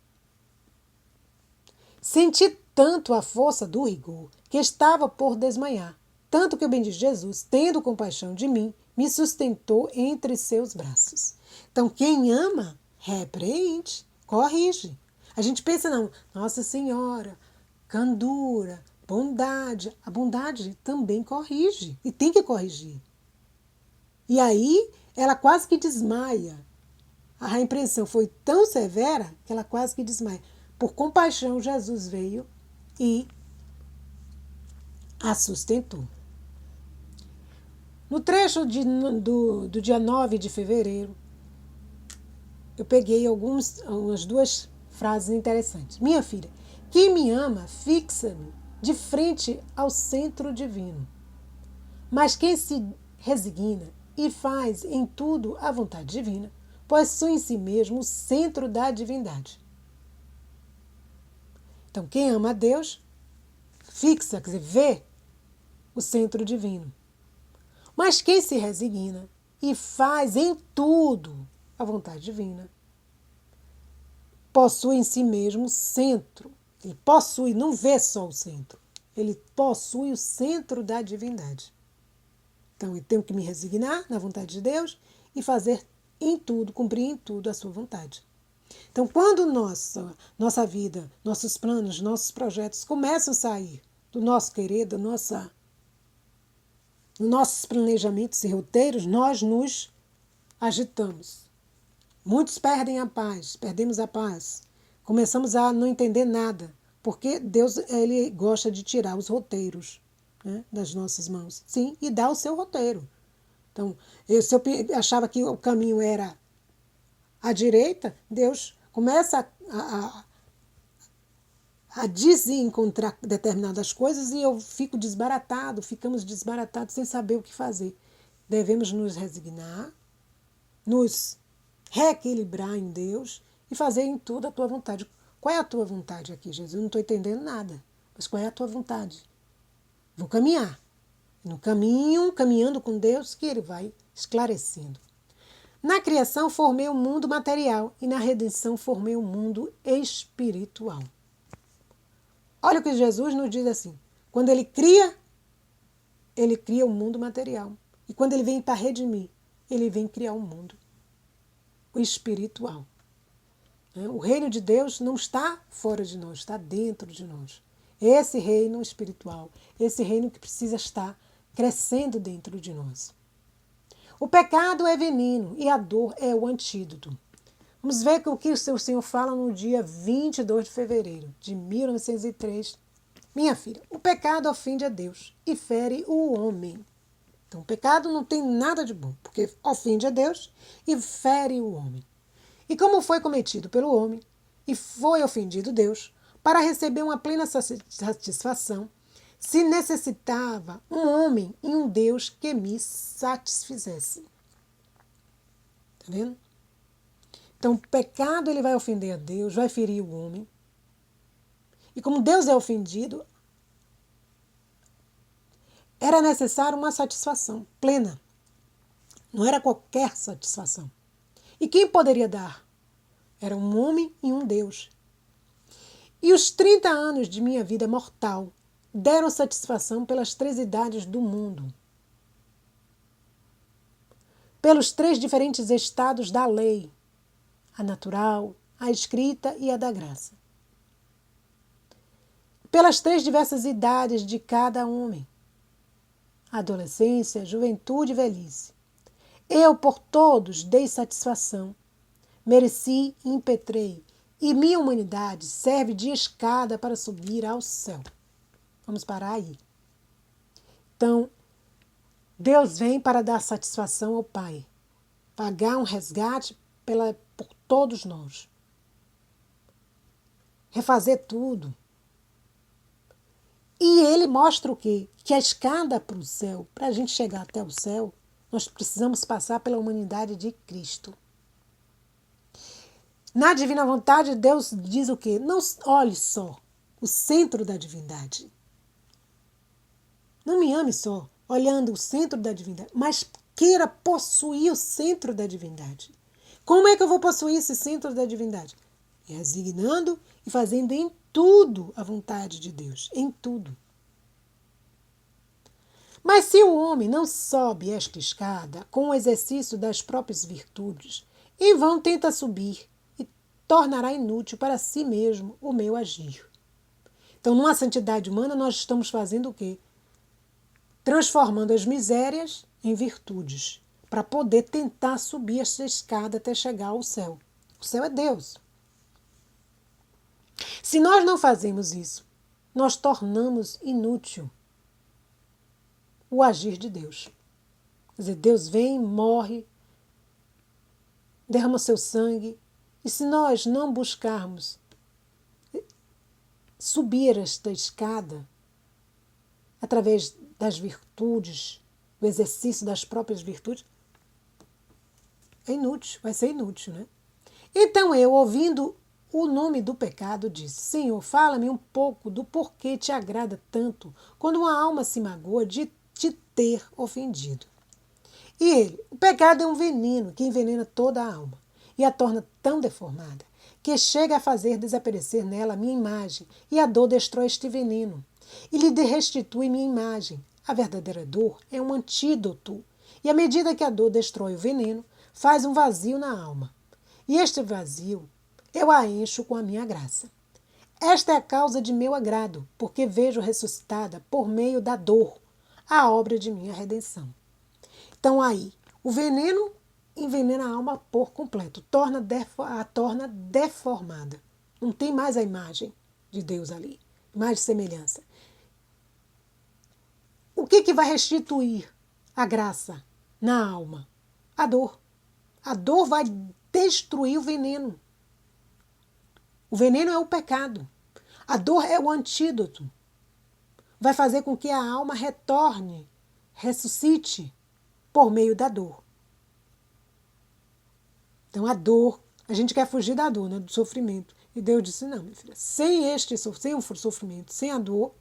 Senti tanto a força do rigor que estava por desmanhar, tanto que o bendito Jesus, tendo compaixão de mim, me sustentou entre seus braços. Então, quem ama, repreende, corrige. A gente pensa, não, Nossa Senhora, candura, bondade. A bondade também corrige e tem que corrigir. E aí, ela quase que desmaia. A repreensão foi tão severa que ela quase que desmaia. Por compaixão, Jesus veio e a sustentou. No trecho do dia 9 de fevereiro, eu peguei umas duas frases interessantes. Minha filha, quem me ama, fixa-me de frente ao centro divino. Mas quem se resigna e faz em tudo a vontade divina, possui em si mesmo o centro da divindade. Então, quem ama a Deus, fixa, quer dizer, vê o centro divino. Mas quem se resigna e faz em tudo a vontade divina, possui em si mesmo o centro. Ele possui, não vê só o centro. Ele possui o centro da divindade. Então, eu tenho que me resignar na vontade de Deus e fazer em tudo, cumprir em tudo a sua vontade. Então, quando nossa vida, nossos planos, nossos projetos começam a sair do nosso querer, dos nossos planejamentos e roteiros, nós nos agitamos. Muitos perdem a paz, perdemos a paz. Começamos a não entender nada, porque Deus ele gosta de tirar os roteiros, né, das nossas mãos. Sim, e dá o seu roteiro. Então, se eu achava que o caminho era à direita, Deus começa a desencontrar determinadas coisas e eu fico desbaratado, ficamos desbaratados sem saber o que fazer. Devemos nos resignar, nos reequilibrar em Deus e fazer em tudo a tua vontade. Qual é a tua vontade aqui, Jesus? Eu não estou entendendo nada, mas qual é a tua vontade? Vou caminhar. No caminho, caminhando com Deus, que Ele vai esclarecendo. Na criação formei o mundo material e na redenção formei o mundo espiritual. Olha o que Jesus nos diz assim. Quando Ele cria o mundo material. E quando Ele vem para redimir, Ele vem criar um mundo espiritual. O reino de Deus não está fora de nós, está dentro de nós. Esse reino espiritual, esse reino que precisa estar crescendo dentro de nós. O pecado é veneno e a dor é o antídoto. Vamos ver o que o Senhor fala no dia 22 de fevereiro de 1903. Minha filha, o pecado ofende a Deus e fere o homem. Então, o pecado não tem nada de bom, porque ofende a Deus e fere o homem. E como foi cometido pelo homem e foi ofendido Deus, para receber uma plena satisfação, se necessitava um homem e um Deus que me satisfizesse. Está vendo? Então, o pecado ele vai ofender a Deus, vai ferir o homem. E como Deus é ofendido, era necessário uma satisfação plena. Não era qualquer satisfação. E quem poderia dar? Era um homem e um Deus. E os 30 anos de minha vida mortal deram satisfação pelas 3 idades do mundo, pelos 3 diferentes estados da lei, a natural, a escrita e a da graça, pelas 3 diversas idades de cada homem, adolescência, juventude e velhice. Eu por todos dei satisfação, mereci e impetrei, e minha humanidade serve de escada para subir ao céu. Vamos parar aí. Então, Deus vem para dar satisfação ao Pai, pagar um resgate por todos nós, refazer tudo. E Ele mostra o quê? Que a escada para o céu, para a gente chegar até o céu, nós precisamos passar pela humanidade de Cristo. Na divina vontade, Deus diz o quê? Não olhe só o centro da divindade. Não me ame só olhando o centro da divindade, mas queira possuir o centro da divindade. Como é que eu vou possuir esse centro da divindade? Resignando e fazendo em tudo a vontade de Deus, em tudo. Mas se o homem não sobe esta escada com o exercício das próprias virtudes, em vão tenta subir e tornará inútil para si mesmo o meu agir. Então, numa santidade humana, nós estamos fazendo o quê? Transformando as misérias em virtudes, para poder tentar subir esta escada até chegar ao céu. O céu é Deus. Se nós não fazemos isso, nós tornamos inútil o agir de Deus. Quer dizer, Deus vem, morre, derrama seu sangue, e se nós não buscarmos subir esta escada através das virtudes, do exercício das próprias virtudes, é inútil, vai ser inútil, né? Então eu, ouvindo o nome do pecado, disse: Senhor, fala-me um pouco do porquê te agrada tanto quando uma alma se magoa de te ter ofendido. E ele: o pecado é um veneno que envenena toda a alma e a torna tão deformada que chega a fazer desaparecer nela a minha imagem, e a dor destrói este veneno e lhe restitui minha imagem. A verdadeira dor é um antídoto, e à medida que a dor destrói o veneno, faz um vazio na alma. E este vazio eu a encho com a minha graça. Esta é a causa de meu agrado, porque vejo ressuscitada por meio da dor a obra de minha redenção. Então aí, o veneno envenena a alma por completo, a torna deformada. Não tem mais a imagem de Deus ali, mais de semelhança. O que vai restituir a graça na alma? A dor. A dor vai destruir o veneno. O veneno é o pecado. A dor é o antídoto. Vai fazer com que a alma retorne, ressuscite por meio da dor. Então a dor, a gente quer fugir da dor, né, do sofrimento. E Deus disse: não, minha filha, sem o sofrimento, sem a dor,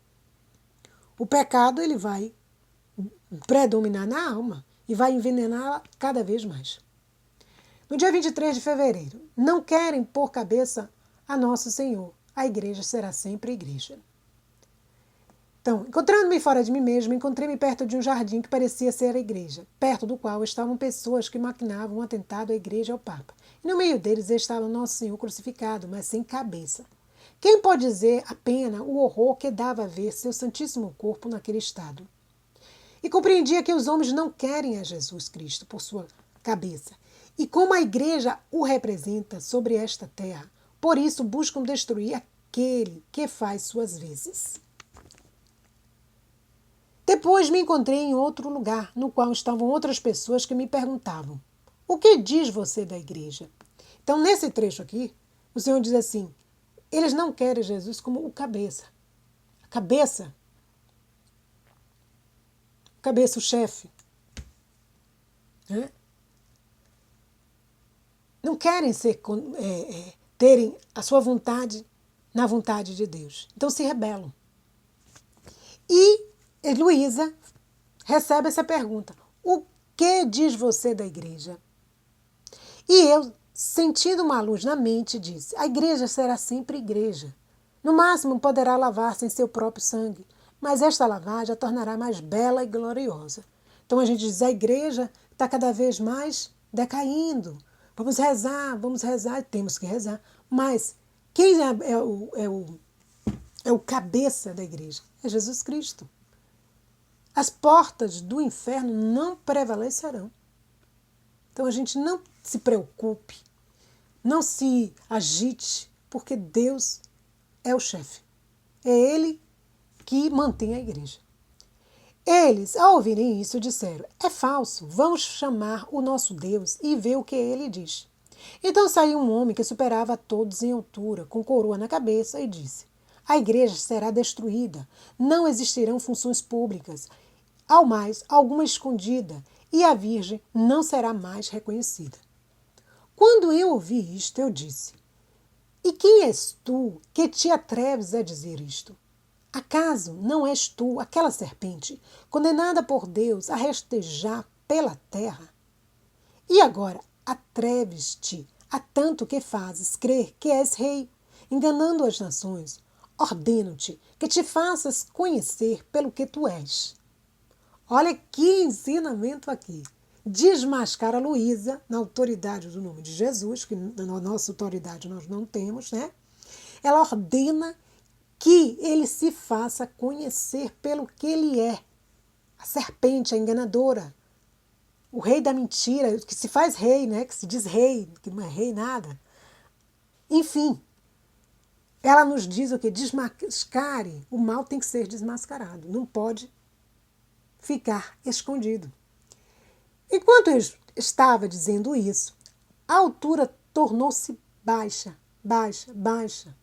o pecado ele vai predominar na alma e vai envenená-la cada vez mais. No dia 23 de fevereiro, não querem pôr cabeça a Nosso Senhor. A igreja será sempre igreja. Então, encontrando-me fora de mim mesmo, encontrei-me perto de um jardim que parecia ser a igreja, perto do qual estavam pessoas que maquinavam um atentado à igreja e ao Papa. E no meio deles estava Nosso Senhor crucificado, mas sem cabeça. Quem pode dizer a pena, o horror que dava a ver seu santíssimo corpo naquele estado? E compreendia que os homens não querem a Jesus Cristo por sua cabeça. E como a igreja o representa sobre esta terra, por isso buscam destruir aquele que faz suas vezes. Depois me encontrei em outro lugar, no qual estavam outras pessoas que me perguntavam: o que diz você da igreja? Então, nesse trecho aqui, o Senhor diz assim: eles não querem Jesus como o cabeça. A cabeça, o chefe. Né? Não querem terem a sua vontade na vontade de Deus. Então se rebelam. E Luísa recebe essa pergunta: o que diz você da igreja? E eu, sentindo uma luz na mente, disse: a igreja será sempre igreja. No máximo poderá lavar-se em seu próprio sangue, mas esta lavagem a tornará mais bela e gloriosa. Então a gente diz, a igreja está cada vez mais decaindo. Vamos rezar, e temos que rezar. Mas quem é o cabeça da igreja? É Jesus Cristo. As portas do inferno não prevalecerão. Então a gente não se preocupe, não se agite, porque Deus é o chefe. É Ele que mantém a igreja. Eles, ao ouvirem isso, disseram, é falso, vamos chamar o nosso Deus e ver o que ele diz. Então saiu um homem que superava a todos em altura, com coroa na cabeça, e disse, a igreja será destruída, não existirão funções públicas, ao mais alguma escondida, e a virgem não será mais reconhecida. Quando eu ouvi isto, eu disse, e quem és tu que te atreves a dizer isto? Acaso não és tu, aquela serpente, condenada por Deus a rastejar pela terra? E agora atreves-te a tanto que fazes crer que és rei, enganando as nações. Ordeno-te que te faças conhecer pelo que tu és. Olha que ensinamento aqui. Desmascara Luísa, na autoridade do nome de Jesus, que na nossa autoridade nós não temos, né? Ela ordena que ele se faça conhecer pelo que ele é. A serpente, a enganadora, o rei da mentira, que se faz rei, né? Que se diz rei, que não é rei nada. Enfim, ela nos diz o que? Desmascare. O mal tem que ser desmascarado, não pode ficar escondido. Enquanto eu estava dizendo isso, a altura tornou-se baixa, baixa, baixa.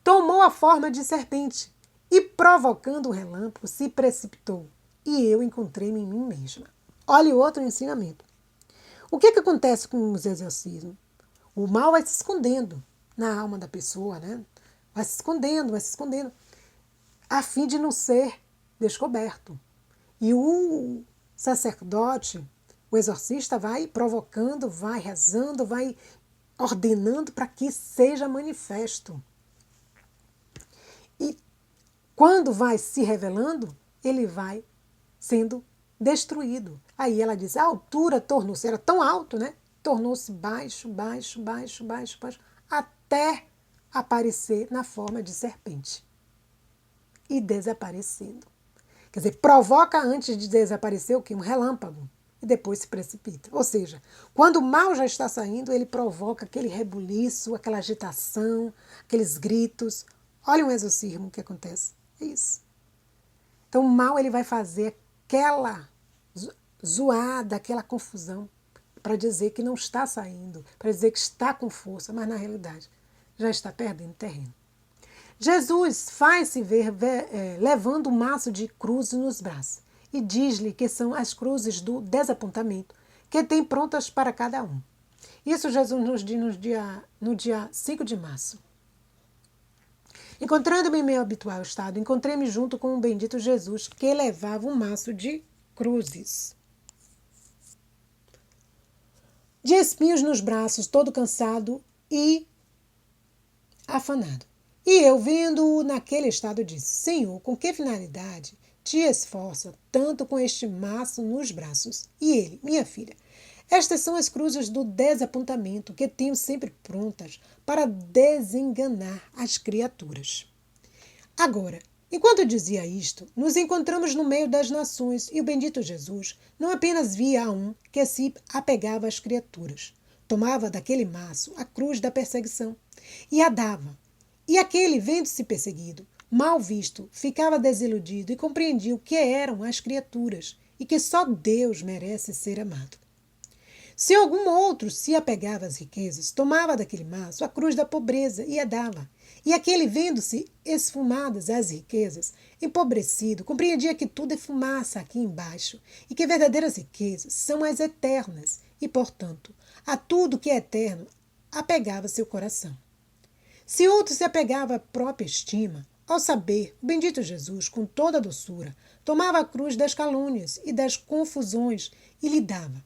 Tomou a forma de serpente e, provocando o relâmpago, se precipitou. E eu encontrei-me em mim mesma. Olha o outro ensinamento. O que acontece com os exorcismos? O mal vai se escondendo na alma da pessoa, né? Vai se escondendo, a fim de não ser descoberto. E o sacerdote, o exorcista, vai provocando, vai rezando, vai ordenando para que seja manifesto. E quando vai se revelando, ele vai sendo destruído. Aí ela diz, a altura tornou-se, era tão alto, né? Tornou-se baixo, baixo, baixo, baixo, baixo, até aparecer na forma de serpente. E desaparecendo. Quer dizer, provoca antes de desaparecer o quê? Um relâmpago. E depois se precipita. Ou seja, quando o mal já está saindo, ele provoca aquele rebuliço, aquela agitação, aqueles gritos. Olha um exorcismo que acontece. É isso. Então o mal ele vai fazer aquela zoada, aquela confusão, para dizer que não está saindo, para dizer que está com força, mas na realidade já está perdendo terreno. Jesus faz-se ver levando um maço de cruzes nos braços e diz-lhe que são as cruzes do desapontamento, que tem prontas para cada um. Isso Jesus nos diz no dia 5 de março. Encontrando-me em meu habitual estado, encontrei-me junto com o bendito Jesus, que levava um maço de cruzes, de espinhos nos braços, todo cansado e afanado. E eu, vendo-o naquele estado, disse, Senhor, com que finalidade te esforça tanto com este maço nos braços? E ele, minha filha, estas são as cruzes do desapontamento que tenho sempre prontas para desenganar as criaturas. Agora, enquanto dizia isto, nos encontramos no meio das nações e o bendito Jesus não apenas via a um que se apegava às criaturas, tomava daquele maço a cruz da perseguição e a dava. E aquele, vendo-se perseguido, mal visto, ficava desiludido e compreendia o que eram as criaturas e que só Deus merece ser amado. Se algum outro se apegava às riquezas, tomava daquele maço a cruz da pobreza e a dava. E aquele, vendo-se esfumadas as riquezas, empobrecido, compreendia que tudo é fumaça aqui embaixo e que verdadeiras riquezas são as eternas e, portanto, a tudo que é eterno apegava seu coração. Se outro se apegava à própria estima, ao saber, o bendito Jesus, com toda a doçura, tomava a cruz das calúnias e das confusões e lhe dava.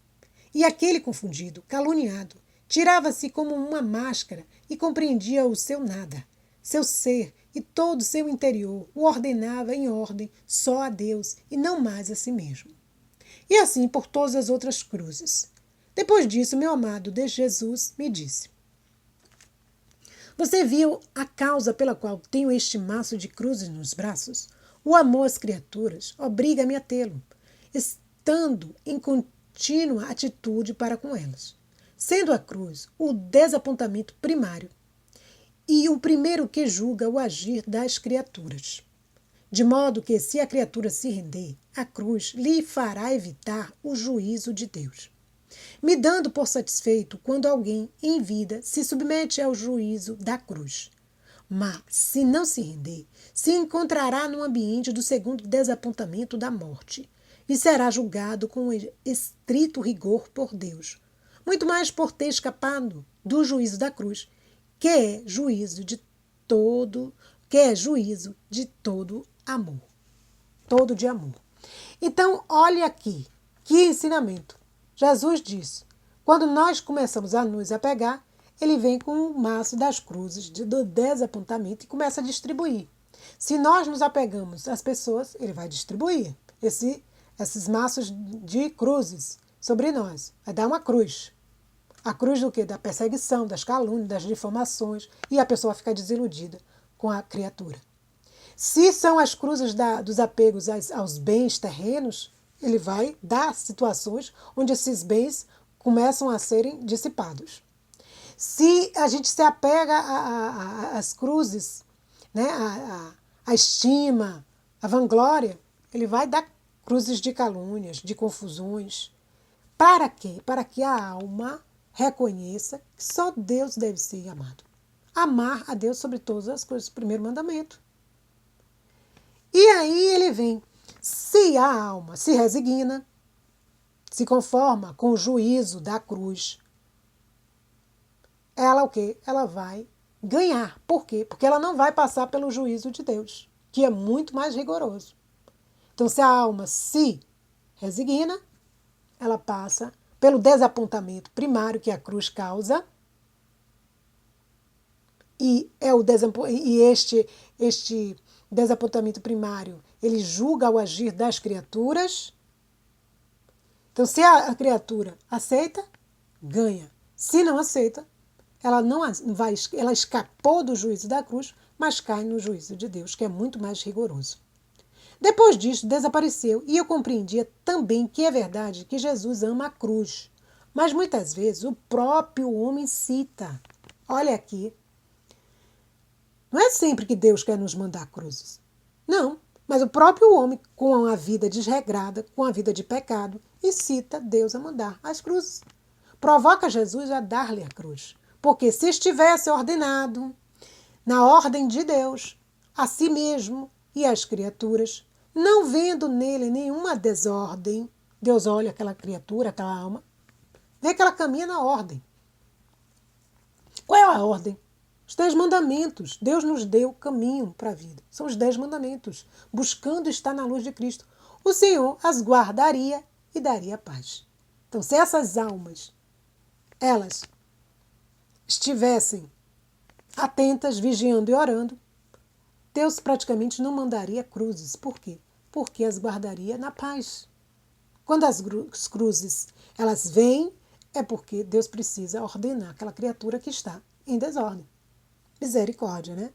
E aquele confundido, caluniado, tirava-se como uma máscara e compreendia o seu nada, seu ser e todo o seu interior o ordenava em ordem só a Deus e não mais a si mesmo. E assim por todas as outras cruzes. Depois disso, meu amado de Jesus me disse: Você viu a causa pela qual tenho este maço de cruzes nos braços? O amor às criaturas obriga-me a tê-lo, estando em contínua atitude para com elas, sendo a cruz o desapontamento primário e o primeiro que julga o agir das criaturas. De modo que, se a criatura se render, a cruz lhe fará evitar o juízo de Deus, me dando por satisfeito quando alguém, em vida, se submete ao juízo da cruz. Mas, se não se render, se encontrará no ambiente do segundo desapontamento da morte e será julgado com estrito rigor por Deus, muito mais por ter escapado do juízo da cruz, que é juízo de todo amor. Todo de amor. Então, olhe aqui, que ensinamento. Jesus disse, quando nós começamos a nos apegar, ele vem com o maço das cruzes do desapontamento e começa a distribuir. Se nós nos apegamos às pessoas, ele vai distribuir esses maços de cruzes sobre nós. Vai dar uma cruz. A cruz do quê? Da perseguição, das calúnias, das difamações, e a pessoa fica desiludida com a criatura. Se são as cruzes dos apegos aos bens terrenos, ele vai dar situações onde esses bens começam a serem dissipados. Se a gente se apega às cruzes, né, a estima, a vanglória, ele vai dar cruzes de calúnias, de confusões. Para quê? Para que a alma reconheça que só Deus deve ser amado. Amar a Deus sobre todas as coisas, primeiro mandamento. E aí ele vem, se a alma se resigna, se conforma com o juízo da cruz, ela o quê? Ela vai ganhar. Por quê? Porque ela não vai passar pelo juízo de Deus, que é muito mais rigoroso. Então, se a alma se resigna, ela passa pelo desapontamento primário que a cruz causa, e este desapontamento primário, ele julga o agir das criaturas. Então, se a criatura aceita, ganha. Se não aceita, ela escapou do juízo da cruz, mas cai no juízo de Deus, que é muito mais rigoroso. Depois disso, desapareceu, e eu compreendia também que é verdade que Jesus ama a cruz. Mas muitas vezes o próprio homem cita. Olha aqui. Não é sempre que Deus quer nos mandar cruzes. Não, mas o próprio homem, com a vida desregrada, com a vida de pecado, incita Deus a mandar as cruzes. Provoca Jesus a dar-lhe a cruz. Porque se estivesse ordenado, na ordem de Deus, a si mesmo e às criaturas, não vendo nele nenhuma desordem, Deus olha aquela criatura, aquela alma, vê que ela caminha na ordem. Qual é a ordem? Os 10 mandamentos. Deus nos deu caminho para a vida. São os 10 mandamentos. Buscando estar na luz de Cristo. O Senhor as guardaria e daria paz. Então, se essas almas, elas estivessem atentas, vigiando e orando, Deus praticamente não mandaria cruzes. Por quê? Porque as guardaria na paz. Quando as cruzes elas vêm, é porque Deus precisa ordenar aquela criatura que está em desordem. Misericórdia, né?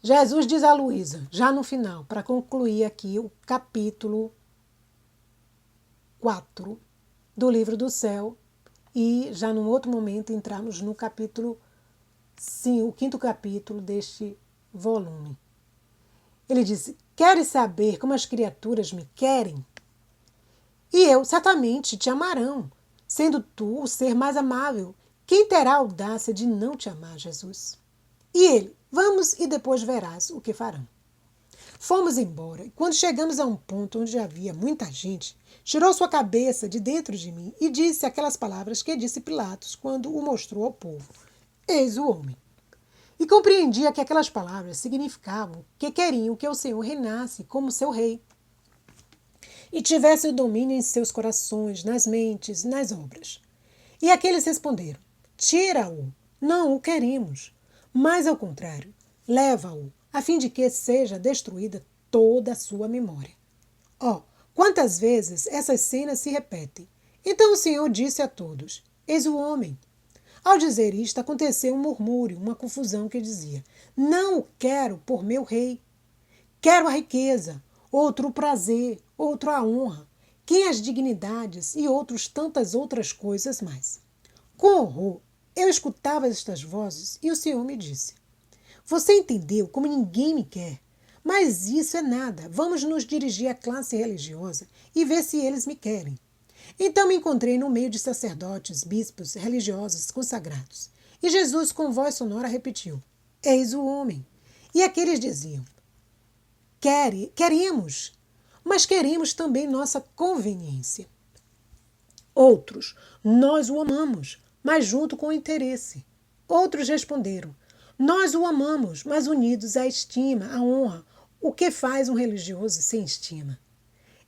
Jesus diz a Luísa, já no final, para concluir aqui o capítulo 4 do Livro do Céu, e já num outro momento entrarmos no capítulo 5, o 5º capítulo deste volume. Ele diz, queres saber como as criaturas me querem? E eu certamente te amarão, sendo tu o ser mais amável. Quem terá a audácia de não te amar, Jesus? E ele, vamos e depois verás o que farão. Fomos embora, e quando chegamos a um ponto onde havia muita gente, tirou sua cabeça de dentro de mim e disse aquelas palavras que disse Pilatos quando o mostrou ao povo. Eis o homem. E compreendia que aquelas palavras significavam que queriam que o Senhor reinasse como seu rei e tivesse o domínio em seus corações, nas mentes, nas obras. E aqueles responderam, tira-o, não o queremos, mas ao contrário, leva-o, a fim de que seja destruída toda a sua memória. Quantas vezes essas cenas se repetem? Então o Senhor disse a todos: Eis o homem. Ao dizer isto, aconteceu um murmúrio, uma confusão que dizia: Não o quero por meu rei. Quero a riqueza, outro o prazer, outro a honra, quem as dignidades e outros tantas outras coisas mais. Com horror, eu escutava estas vozes e o Senhor me disse: Você entendeu como ninguém me quer, mas isso é nada. Vamos nos dirigir à classe religiosa e ver se eles me querem. Então me encontrei no meio de sacerdotes, bispos, religiosos, consagrados. E Jesus, com voz sonora, repetiu: Eis o homem. E aqueles diziam: Queremos, mas queremos também nossa conveniência. Outros: Nós o amamos, mas junto com o interesse. Outros responderam: Nós o amamos, mas unidos à estima, à honra. O que faz um religioso sem estima?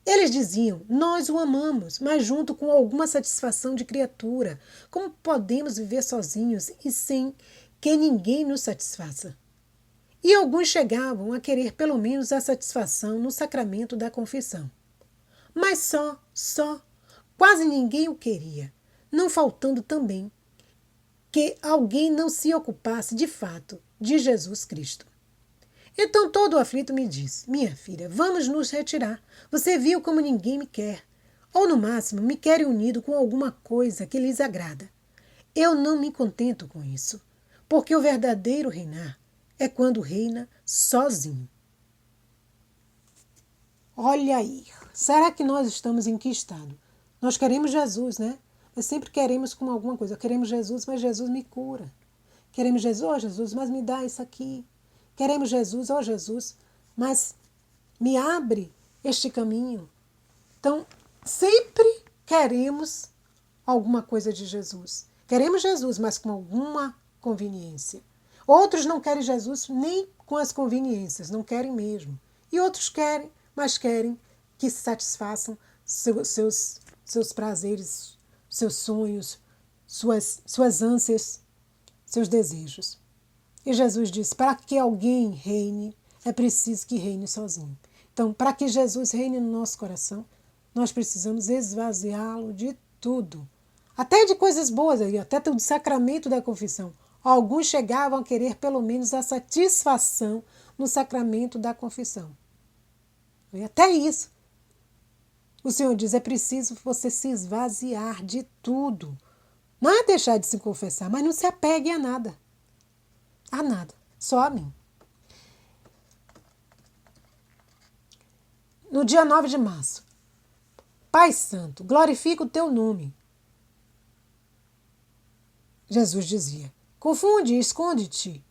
Eles diziam: Nós o amamos, mas junto com alguma satisfação de criatura. Como podemos viver sozinhos e sem que ninguém nos satisfaça? E alguns chegavam a querer pelo menos a satisfação no sacramento da confissão. Mas só, quase ninguém o queria, não faltando também que alguém não se ocupasse de fato de Jesus Cristo. Então todo aflito me disse: Minha filha, vamos nos retirar. Você viu como ninguém me quer. Ou no máximo me querem unido com alguma coisa que lhes agrada. Eu não me contento com isso, porque o verdadeiro reinar é quando reina sozinho. Olha aí, será que nós estamos em que estado? Nós queremos Jesus, né? Mas sempre queremos com alguma coisa. Queremos Jesus, mas Jesus me cura. Queremos Jesus, Jesus, mas me dá isso aqui. Queremos Jesus, Jesus, mas me abre este caminho. Então, sempre queremos alguma coisa de Jesus. Queremos Jesus, mas com alguma conveniência. Outros não querem Jesus nem com as conveniências, não querem mesmo. E outros querem, mas querem que se satisfaçam seus prazeres, seus sonhos, suas ânsias, seus desejos. E Jesus disse: para que alguém reine, é preciso que reine sozinho. Então, para que Jesus reine no nosso coração, nós precisamos esvaziá-lo de tudo. Até de coisas boas, até do sacramento da confissão. Alguns chegavam a querer pelo menos a satisfação no sacramento da confissão. E até isso. O Senhor diz: é preciso você se esvaziar de tudo. Não é deixar de se confessar, mas não se apegue a nada. A nada, só a mim. No dia 9 de março, Pai Santo, glorifica o teu nome. Jesus dizia: confunde e esconde-te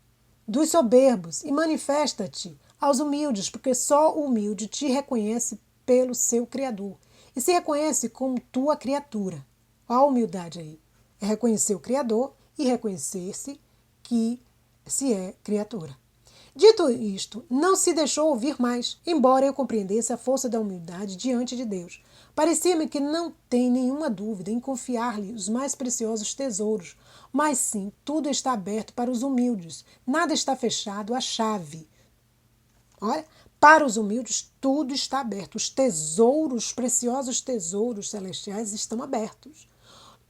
dos soberbos e manifesta-te aos humildes, porque só o humilde te reconhece pelo seu Criador e se reconhece como tua criatura. Olha a humildade aí. É reconhecer o Criador e reconhecer-se que se é criatura. Dito isto, não se deixou ouvir mais, embora eu compreendesse a força da humildade diante de Deus. Parecia-me que não tem nenhuma dúvida em confiar-lhe os mais preciosos tesouros, mas sim, tudo está aberto para os humildes, nada está fechado à chave. Olha, para os humildes tudo está aberto, os tesouros, preciosos tesouros celestiais estão abertos.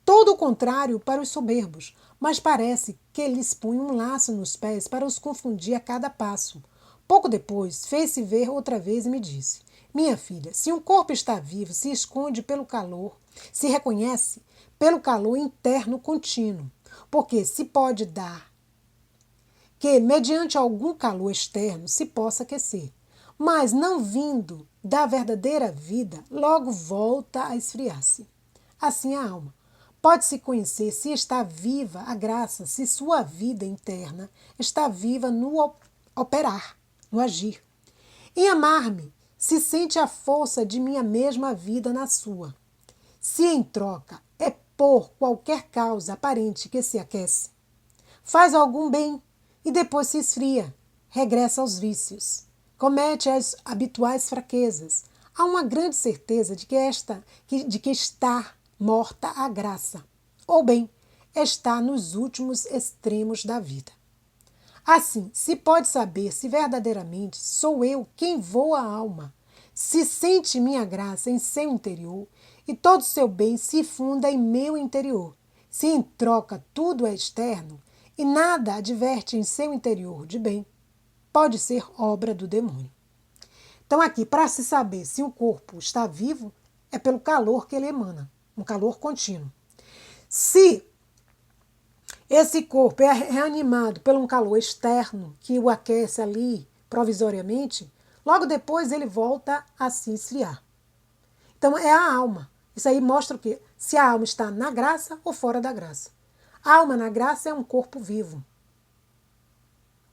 Todo o contrário para os soberbos, mas parece que lhes punha um laço nos pés para os confundir a cada passo. Pouco depois, fez-se ver outra vez e me disse: minha filha, se um corpo está vivo, se esconde pelo calor, se reconhece pelo calor interno contínuo, porque se pode dar que, mediante algum calor externo, se possa aquecer, mas não vindo da verdadeira vida, logo volta a esfriar-se. Assim a alma. Pode-se conhecer se está viva a graça, se sua vida interna está viva no operar, no agir. Em amar-me, se sente a força de minha mesma vida na sua. Se em troca é por qualquer causa aparente que se aquece, faz algum bem e depois se esfria, regressa aos vícios, comete as habituais fraquezas. Há uma grande certeza de que está morta a graça, ou bem, está nos últimos extremos da vida. Assim, se pode saber se verdadeiramente sou eu quem voa a alma, se sente minha graça em seu interior e todo seu bem se funda em meu interior, se em troca tudo é externo e nada adverte em seu interior de bem, pode ser obra do demônio. Então aqui, para se saber se o corpo está vivo, é pelo calor que ele emana, um calor contínuo. Se esse corpo é reanimado por um calor externo que o aquece ali provisoriamente, logo depois ele volta a se esfriar. Então é a alma. Isso aí mostra o quê? Se a alma está na graça ou fora da graça. A alma na graça é um corpo vivo.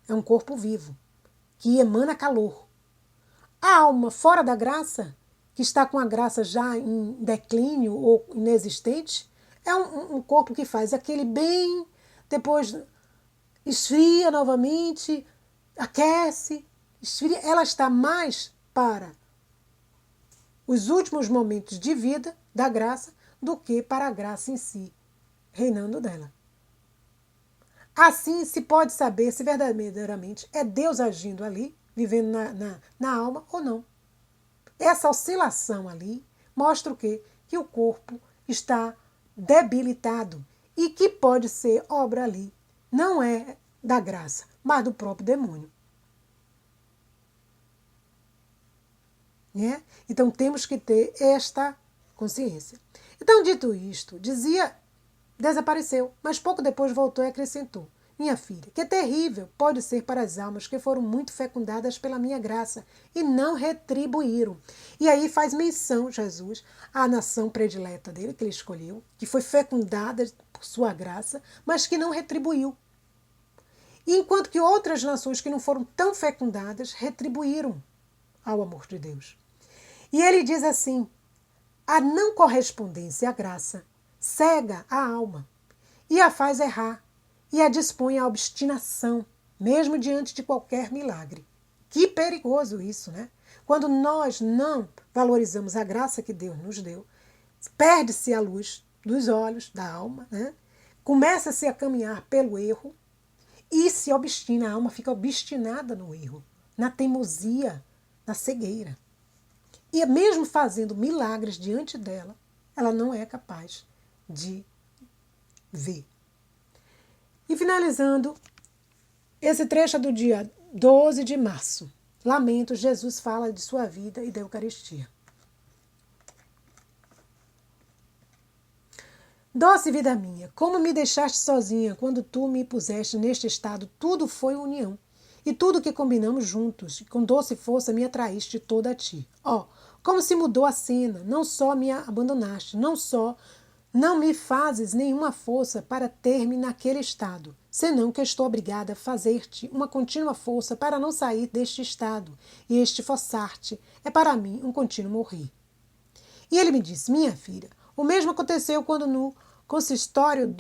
É um corpo vivo, que emana calor. A alma fora da graça, que está com a graça já em declínio ou inexistente, é um corpo que faz aquele bem, depois esfria novamente, aquece, esfria. Ela está mais para os últimos momentos de vida da graça do que para a graça em si, reinando dela. Assim se pode saber se verdadeiramente é Deus agindo ali, vivendo na alma ou não. Essa oscilação ali mostra o quê? Que o corpo está debilitado e que pode ser obra ali. Não é da graça, mas do próprio demônio. Né? Então temos que ter esta consciência. Então, dito isto, desapareceu, mas pouco depois voltou e acrescentou: minha filha, que terrível pode ser para as almas que foram muito fecundadas pela minha graça e não retribuíram. E aí faz menção, Jesus, à nação predileta dele, que ele escolheu, que foi fecundada por sua graça, mas que não retribuiu. E enquanto que outras nações que não foram tão fecundadas retribuíram ao amor de Deus. E ele diz assim: a não correspondência à graça cega a alma e a faz errar e a dispõe à obstinação, mesmo diante de qualquer milagre. Que perigoso isso, né? Quando nós não valorizamos a graça que Deus nos deu, perde-se a luz dos olhos, da alma, né? Começa-se a caminhar pelo erro e se obstina, a alma fica obstinada no erro, na teimosia, na cegueira. E mesmo fazendo milagres diante dela, ela não é capaz de ver. E finalizando, esse trecho é do dia 12 de março. Lamento, Jesus fala de sua vida e da Eucaristia. Doce vida minha, como me deixaste sozinha quando tu me puseste neste estado, tudo foi união. E tudo que combinamos juntos, com doce força me atraíste toda a ti. Ó, como se mudou a cena, não só me abandonaste, não me fazes nenhuma força para ter-me naquele estado, senão que estou obrigada a fazer-te uma contínua força para não sair deste estado, e este forçar-te é para mim um contínuo morrer. E ele me disse: minha filha, o mesmo aconteceu quando no consistório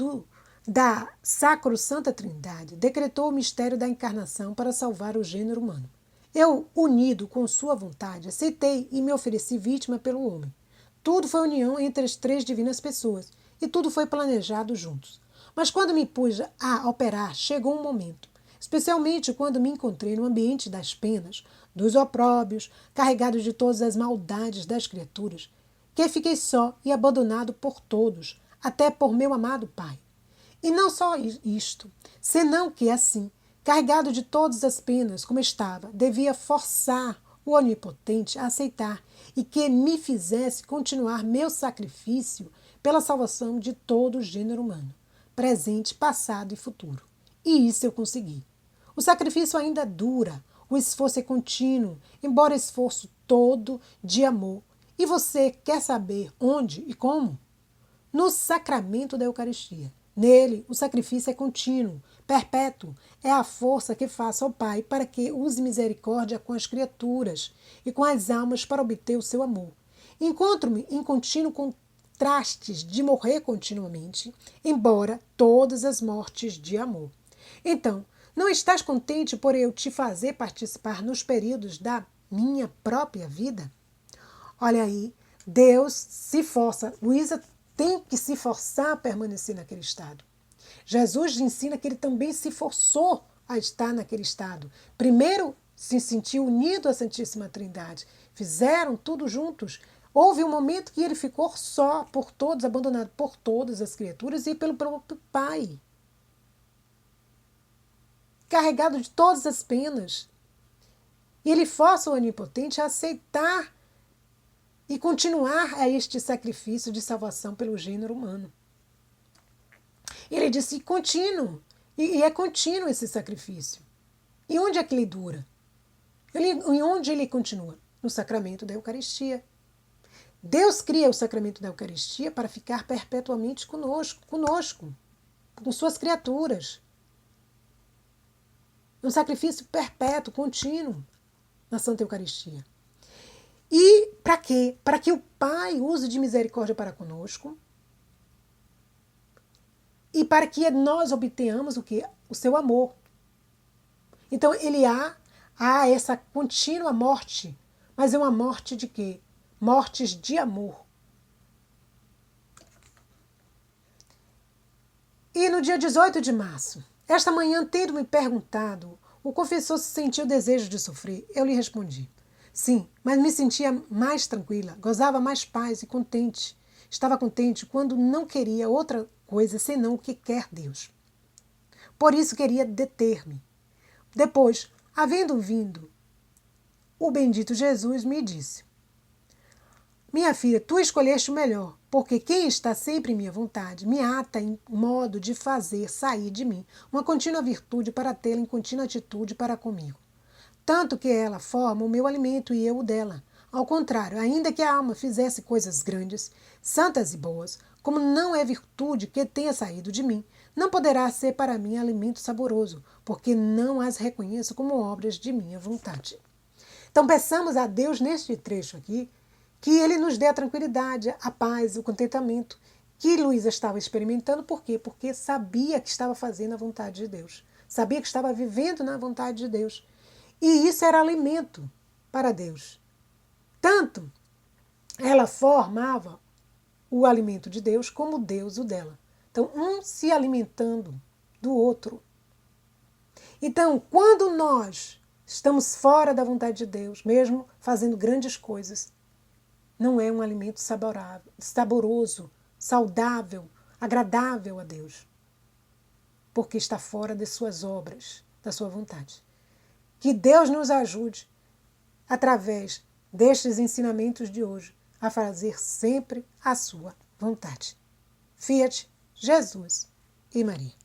da Sacro-Santa Trindade decretou o mistério da encarnação para salvar o gênero humano. Eu, unido com sua vontade, aceitei e me ofereci vítima pelo homem. Tudo foi união entre as três divinas pessoas e tudo foi planejado juntos. Mas quando me pus a operar, chegou um momento, especialmente quando me encontrei no ambiente das penas, dos opróbios, carregado de todas as maldades das criaturas, que fiquei só e abandonado por todos, até por meu amado Pai. E não só isto, senão que assim, carregado de todas as penas como estava, devia forçar o Onipotente a aceitar e que me fizesse continuar meu sacrifício pela salvação de todo o gênero humano, presente, passado e futuro. E isso eu consegui. O sacrifício ainda dura, o esforço é contínuo, embora esforço todo de amor. E você quer saber onde e como? No sacramento da Eucaristia. Nele, o sacrifício é contínuo, perpétuo. É a força que faça ao Pai para que use misericórdia com as criaturas e com as almas para obter o seu amor. Encontro-me em contínuo contrastes de morrer continuamente, embora todas as mortes de amor. Então, não estás contente por eu te fazer participar nos períodos da minha própria vida? Olha aí, Deus se força. Luísa tem que se forçar a permanecer naquele estado. Jesus ensina que ele também se forçou a estar naquele estado. Primeiro se sentiu unido à Santíssima Trindade. Fizeram tudo juntos. Houve um momento que ele ficou só por todos, abandonado por todas as criaturas e pelo próprio Pai. Carregado de todas as penas. E ele força o Onipotente a aceitar e continuar a este sacrifício de salvação pelo gênero humano. Ele disse contínuo, e é contínuo esse sacrifício. E onde é que ele dura? E onde ele continua? No sacramento da Eucaristia. Deus cria o sacramento da Eucaristia para ficar perpetuamente conosco, com suas criaturas. Um sacrifício perpétuo, contínuo, na Santa Eucaristia. E para quê? Para que o Pai use de misericórdia para conosco e para que nós obtenhamos o quê? O seu amor. Então, ele há essa contínua morte, mas é uma morte de quê? Mortes de amor. E no dia 18 de março, esta manhã, tendo me perguntado, o confessor se sentiu desejo de sofrer, eu lhe respondi. Sim, mas me sentia mais tranquila, gozava mais paz e contente. Estava contente quando não queria outra coisa senão o que quer Deus. Por isso queria deter-me. Depois, havendo vindo, o bendito Jesus me disse: minha filha, tu escolheste o melhor, porque quem está sempre em minha vontade me ata em modo de fazer sair de mim uma contínua virtude para tê-la em contínua atitude para comigo. Tanto que ela forma o meu alimento e eu o dela. Ao contrário, ainda que a alma fizesse coisas grandes, santas e boas, como não é virtude que tenha saído de mim, não poderá ser para mim alimento saboroso, porque não as reconheço como obras de minha vontade. Então peçamos a Deus neste trecho aqui, que Ele nos dê a tranquilidade, a paz, o contentamento que Luísa estava experimentando. Por quê? Porque sabia que estava fazendo a vontade de Deus. Sabia que estava vivendo na vontade de Deus. E isso era alimento para Deus. Tanto ela formava o alimento de Deus como Deus o dela. Então, um se alimentando do outro. Então, quando nós estamos fora da vontade de Deus, mesmo fazendo grandes coisas, não é um alimento saboroso, saudável, agradável a Deus, porque está fora de suas obras, da sua vontade. Que Deus nos ajude, através destes ensinamentos de hoje, a fazer sempre a sua vontade. Fiat, Jesus e Maria.